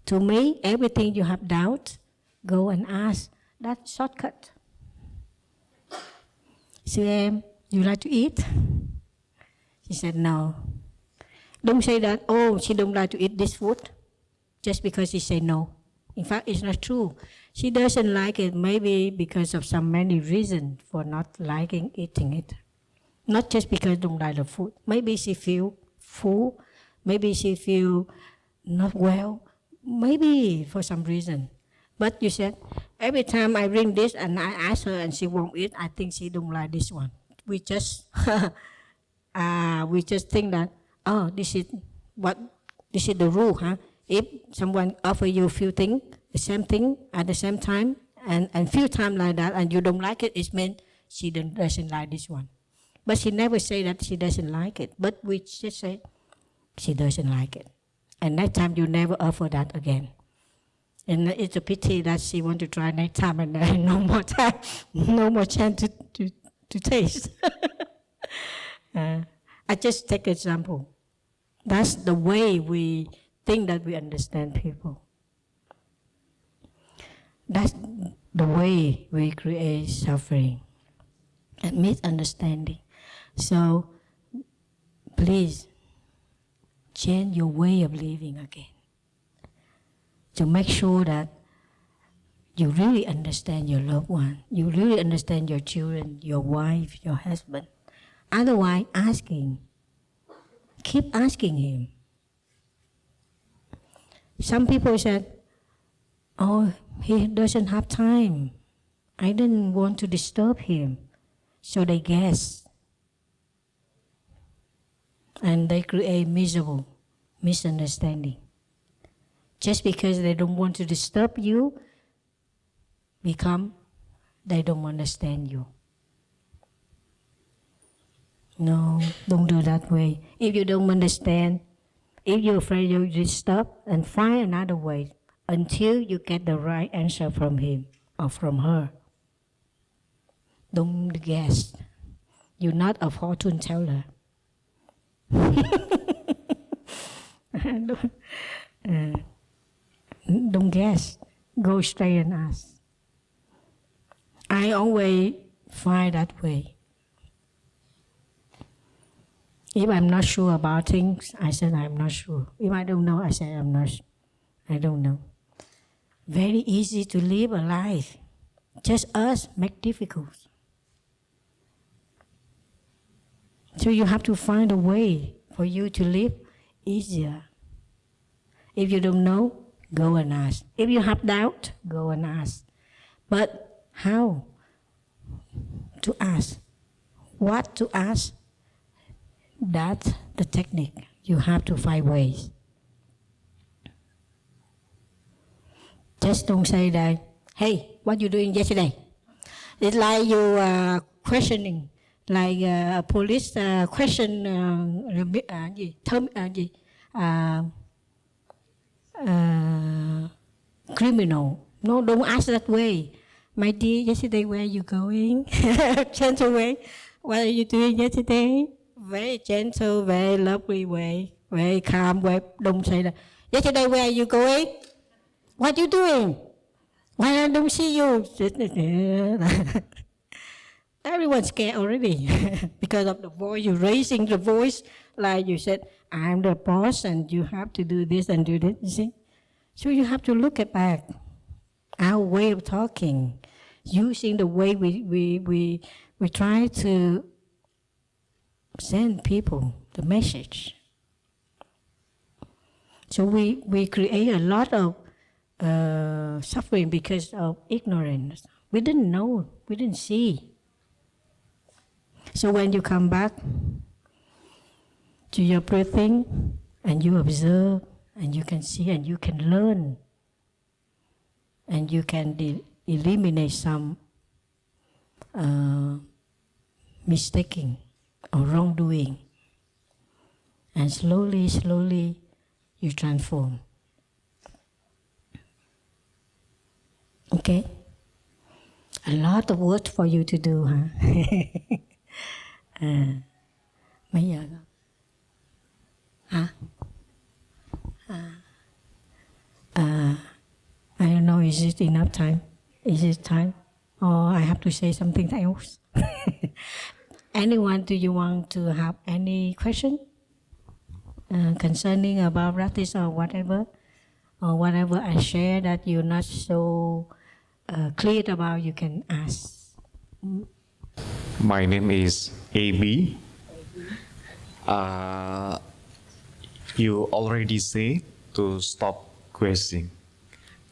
To me, everything you have doubt, go and ask. That's shortcut. Sư em, you like to eat? She said, no. Don't say that, oh, she don't like to eat this food, just because she said no. In fact, it's not true. She doesn't like it, maybe because of some many reasons for not liking eating it. Not just because don't like the food. Maybe she feel full, maybe she feel not well, maybe for some reason. But you said, every time I bring this and I ask her and she won't eat, I think she don't like this one. We just think that, oh, this is the rule, huh? If someone offer you a few things, the same thing at the same time, and few times like that, and you don't like it, it means she doesn't like this one. But she never say that she doesn't like it. But we just say she doesn't like it. And next time you never offer that again. And it's a pity that she want to try next time and no more time, no more chance to taste. I just take an example. That's the way we think that we understand people. That's the way we create suffering and misunderstanding. So please change your way of living again, to make sure that you really understand your loved one, you really understand your children, your wife, your husband. Otherwise, keep asking him. Some people said, oh, he doesn't have time. I didn't want to disturb him. So they guess. And they create misunderstanding. Just because they don't want to disturb you, they don't understand you. No, don't do that way. If you don't understand, if you're afraid you'll disturb, and find another way until you get the right answer from him or from her. Don't guess. You're not a fortune teller. Don't guess. Go straight and ask. I always find that way. If I'm not sure about things, I said I'm not sure. If I don't know, I say I don't know. Very easy to live a life. Just us make difficult. So you have to find a way for you to live easier. If you don't know, go and ask. If you have doubt, go and ask. But how to ask? What to ask? That's the technique. You have to find ways. Just don't say that, hey, what you doing yesterday? It's like you questioning, like a police question criminal. No, don't ask that way. My dear, yesterday where are you going? Gentle way. What are you doing yesterday? Very gentle, very lovely way, very calm way. Don't say that. Yesterday where are you going? What are you doing? Why I don't see you? Everyone's scared already because of the voice. You're raising the voice like you said, I'm the boss and you have to do this and do that, you see? So you have to look at back. Our way of talking, using the way we try to send people the message. So we create a lot of suffering because of ignorance. We didn't know, we didn't see. So when you come back to your breathing and you observe and you can see and you can learn and you can eliminate some mistaking or wrongdoing, and slowly you transform. A lot of work for you to do, huh? Mấy giờ rồi? Hả? I don't know, is it enough time? Is it time? Or I have to say something else? Anyone, do you want to have any question concerning about practice or whatever? Or whatever I share that you're not so clear about, you can ask. My name is AB. You already say to stop questioning.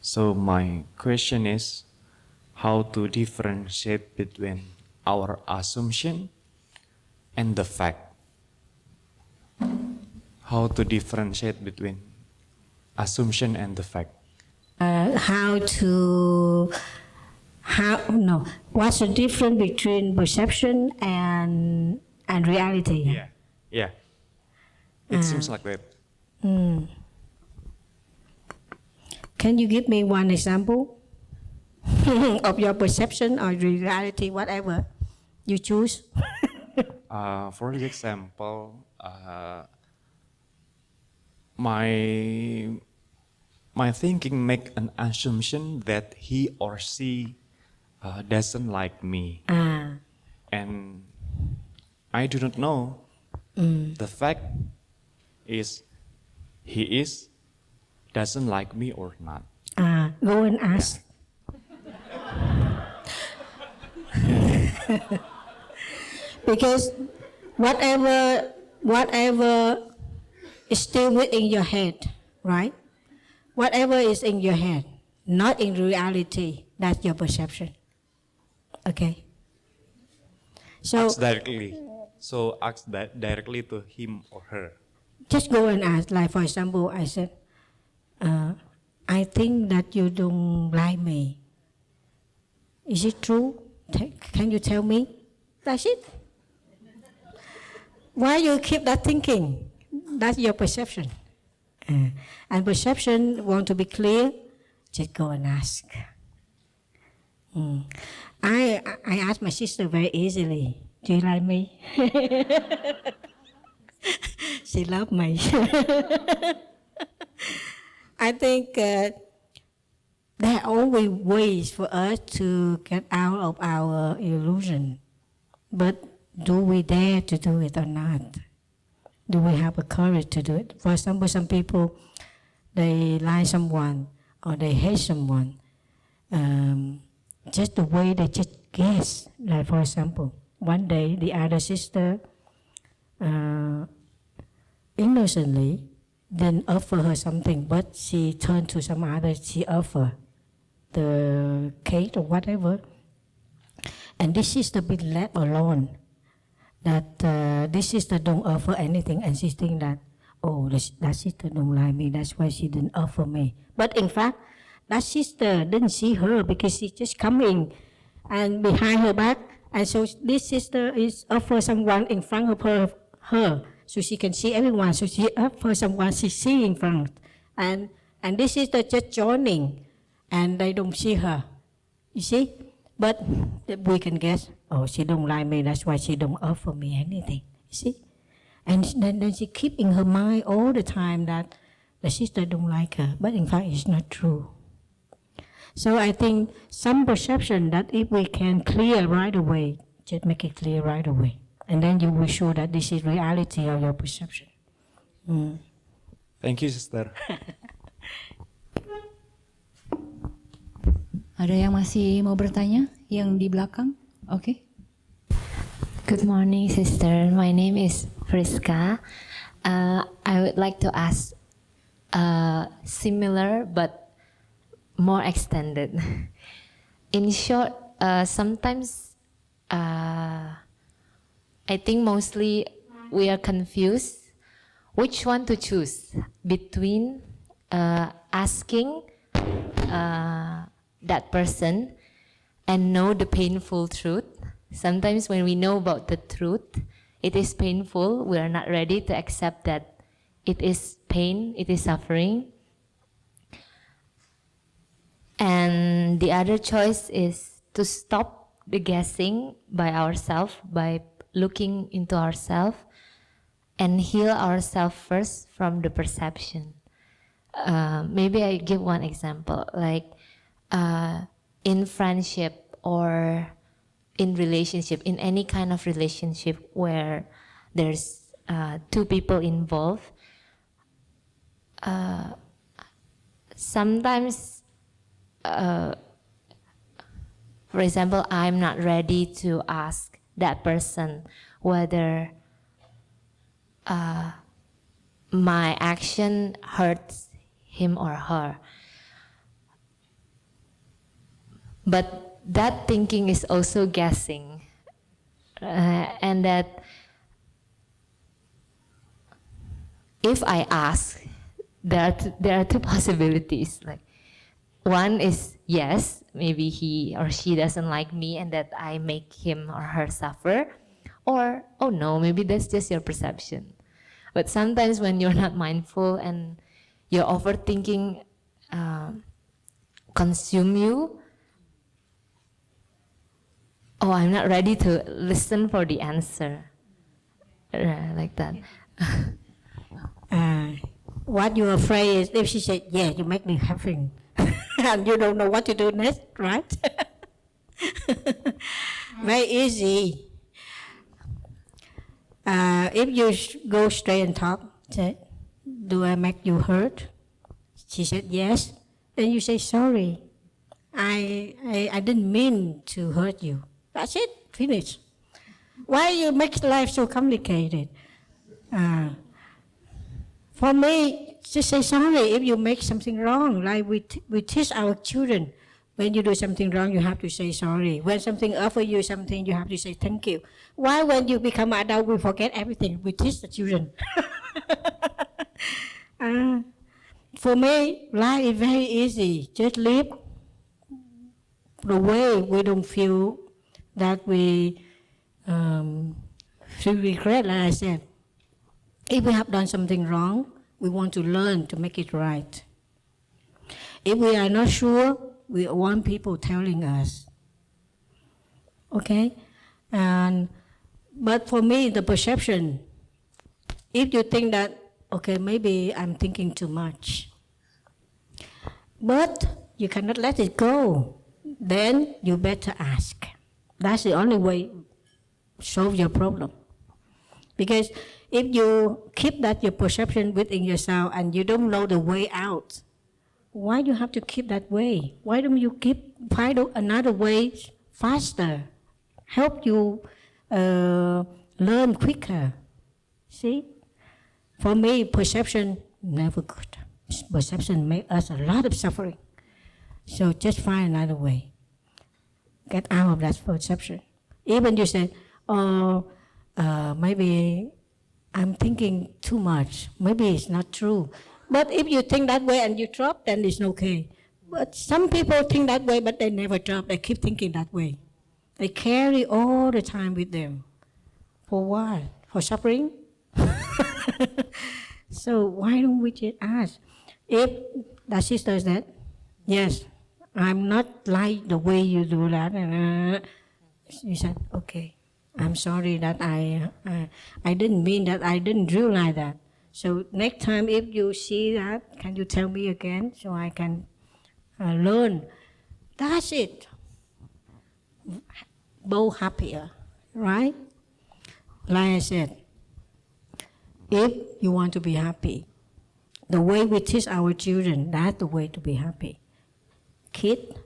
So my question is how to differentiate between our assumption and the fact. How to differentiate between assumption and the fact. What's the difference between perception and reality? Yeah. It seems like that. Can you give me one example of your perception or reality, whatever you choose? For example, my thinking make an assumption that he or she doesn't like me, and I do not know. The fact is, he doesn't like me or not. Go and ask. Because whatever is still within your head, right? Whatever is in your head, not in reality, that's your perception. Okay? Ask directly to him or her. Just go and ask. Like, for example, I said, I think that you don't like me. Is it true? Can you tell me? That's it. Why you keep that thinking? That's your perception. And perception want to be clear, just go and ask. I asked my sister very easily, do you like me? She loved me. I think there are always ways for us to get out of our illusion. But do we dare to do it or not? Do we have the courage to do it? For example, some people, they like someone or they hate someone. Just the way they just guess. Like, for example, one day the other sister innocently didn't offer her something, but she turned to some other, she offered the cake or whatever. And this sister been left alone. That this sister don't offer anything, and she think that, oh, that sister don't like me, that's why she didn't offer me. But in fact, that sister didn't see her because she just come in and behind her back, and so this sister is offer someone in front of her so she can see everyone. So she offer someone she see in front, and this sister just joining, and they don't see her. You see. But we can guess, oh, she don't like me, that's why she don't offer me anything. You see? And then she keep in her mind all the time that the sister don't like her. But in fact, it's not true. So I think some perception that if we can clear right away, just make it clear right away. And then you will be sure that this is reality of your perception. Thank you, sister. Ada yang masih mau bertanya? Yang di belakang? Okay. Good morning, sister. My name is Friska. I would like to ask similar but more extended. In short, sometimes I think mostly we are confused which one to choose between asking that person and know the painful truth. Sometimes when we know about the truth, it is painful. We are not ready to accept that it is pain, it is suffering. And the other choice is to stop the guessing by ourselves, by looking into ourselves, and heal ourselves first from the perception. Maybe I give one example, like in friendship or in relationship, in any kind of relationship where there's two people involved. Sometimes, for example, I'm not ready to ask that person whether my action hurts him or her. But that thinking is also guessing, and that if I ask, there are two possibilities. Like, one is yes, maybe he or she doesn't like me and that I make him or her suffer, or oh no, maybe that's just your perception. But sometimes when you're not mindful and your overthinking consume you, oh, I'm not ready to listen for the answer, like that. What you're afraid is if she said, yeah, you make me happy, and you don't know what to do next, right? Very easy. If you go straight and talk, say, do I make you hurt? She said yes. Then you say sorry. I didn't mean to hurt you. That's it. Finish. Why you make life so complicated? For me, just say sorry if you make something wrong. Like we teach our children, when you do something wrong, you have to say sorry. When something offer you something, you have to say thank you. Why when you become an adult, we forget everything? We teach the children. For me, life is very easy. Just live the way we don't feel that we feel regret, like I said. If we have done something wrong, we want to learn to make it right. If we are not sure, we want people telling us. Okay? But for me, the perception, if you think that, okay, maybe I'm thinking too much, but you cannot let it go, then you better ask. That's the only way to solve your problem. Because if you keep that your perception within yourself and you don't know the way out, why do you have to keep that way? Why don't you find another way faster, help you learn quicker? See? For me, perception never good. Perception makes us a lot of suffering. So just find another way. Get out of that perception. Even you say, oh, maybe I'm thinking too much. Maybe it's not true. But if you think that way and you drop, then it's okay. But some people think that way, but they never drop. They keep thinking that way. They carry all the time with them. For what? For suffering? So why don't we just ask? If the sister said, yes, I'm not like the way you do that. You said, okay, I'm sorry that I didn't mean that, I didn't realize that. So next time if you see that, can you tell me again so I can learn? That's it. Both happier, right? Like I said, if you want to be happy, the way we teach our children, that's the way to be happy. Kid,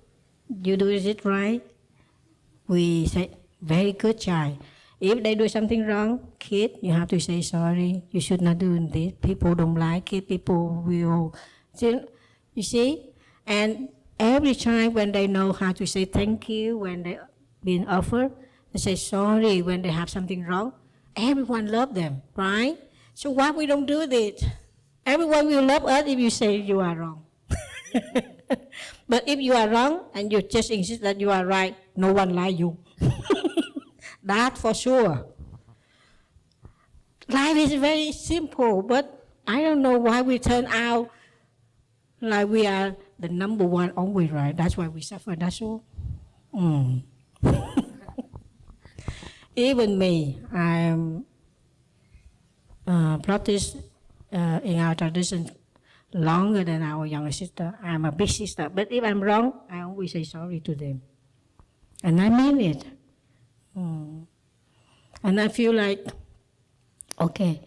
you do it right, we say, very good child. If they do something wrong, kid, you have to say sorry. You should not do this. People don't like it. People will, you see? And every time when they know how to say thank you, when they been offered, they say sorry when they have something wrong. Everyone love them, right? So why we don't do this? Everyone will love us if you say you are wrong. But if you are wrong and you just insist that you are right, no one like you. That for sure. Life is very simple, but I don't know why we turn out like we are the number one always right. That's why we suffer, that's all. Even me, I'm practice in our tradition longer than our younger sister. I'm a big sister, but if I'm wrong, I always say sorry to them, and I mean it. And I feel like, okay,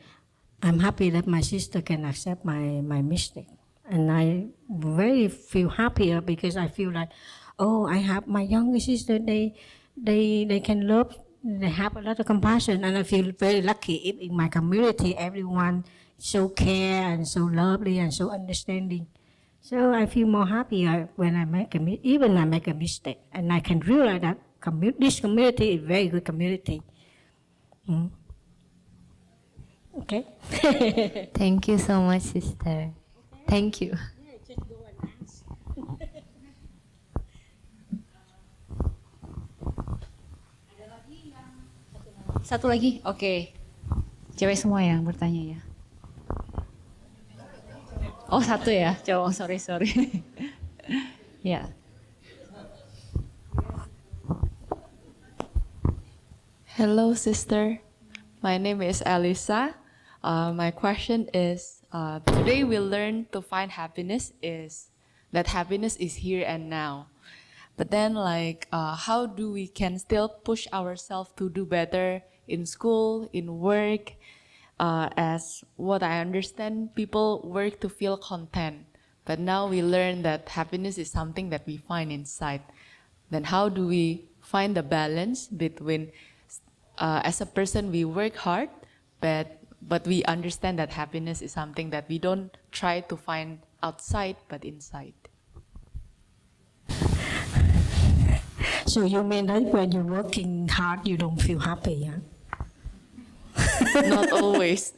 I'm happy that my sister can accept my mistake, and I very feel happier because I feel like, oh, I have my younger sister. They can love. They have a lot of compassion, and I feel very lucky if in my community everyone so care and so lovely and so understanding. So I feel more happier when I make even I make a mistake, and I can realize that this community is a very good community. Okay. Thank you so much, sister. Thank you. Satu lagi, oke. Cewek semua yang bertanya ya. Oh satu ya, cowok, sorry. Ya. Hello, sister. My name is Alisa. My question is, today we learned to find happiness is that happiness is here and now. But then, how do we can still push ourselves to do better in school, in work? As what I understand, people work to feel content. But now we learn that happiness is something that we find inside. Then how do we find the balance between, as a person, we work hard, but we understand that happiness is something that we don't try to find outside, but inside. So you mean that when you're working hard, you don't feel happy, huh? Not always.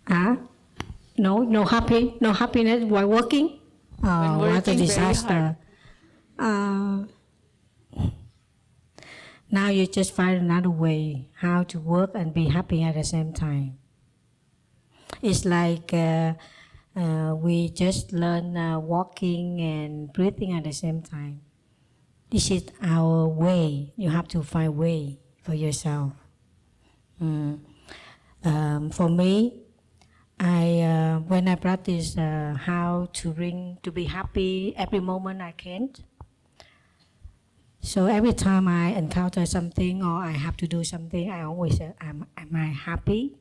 Huh? No happiness while working? Oh, what a working very disaster. Now you just find another way how to work and be happy at the same time. It's like we just learn walking and breathing at the same time. This is our way. You have to find way for yourself. For me, when I practice how to be happy every moment I can. So every time I encounter something or I have to do something, I always say, am I happy?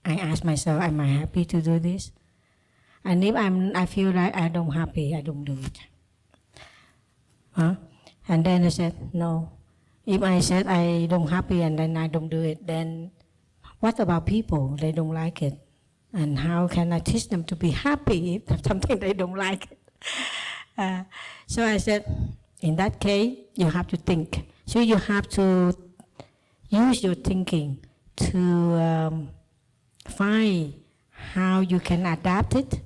I ask myself, am I happy to do this? And if I feel like I don't happy, I don't do it. Huh? And then I said, no. If I said I don't happy and then I don't do it, then what about people? They don't like it. And how can I teach them to be happy if that's something they don't like it? So I said, in that case, you have to think. So you have to use your thinking to find how you can adapt it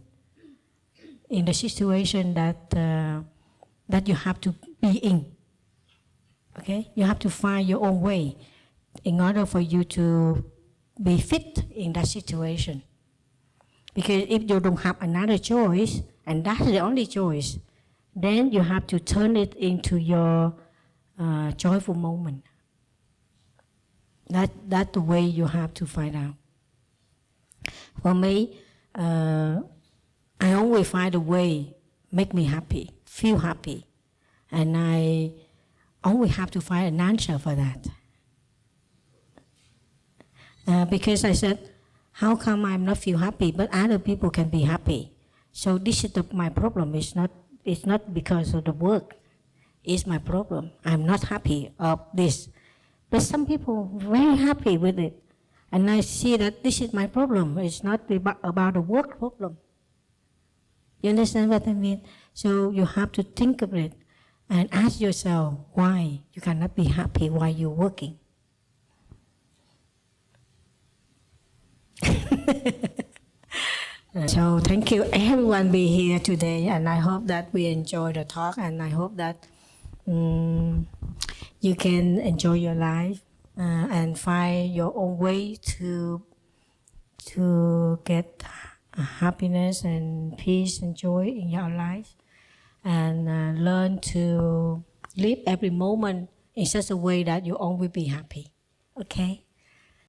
in the situation that you have to be in. Okay? You have to find your own way in order for you to be fit in that situation. Because if you don't have another choice, and that's the only choice, then you have to turn it into your joyful moment. That's the way you have to find out. For me, I always find a way make me happy, feel happy, and I always have to find an answer for that. Because I said, how come I'm not feel happy, but other people can be happy? So this is my problem. It's not because of the work. It's my problem. I'm not happy of this. But some people are very happy with it. And I see that this is my problem. It's not about the work problem. You understand what I mean? So you have to think of it and ask yourself why you cannot be happy while you're working. So thank you everyone be here today, and I hope that we enjoy the talk, and I hope that you can enjoy your life and find your own way to get happiness and peace and joy in your life, and learn to live every moment in such a way that you always be happy. Okay?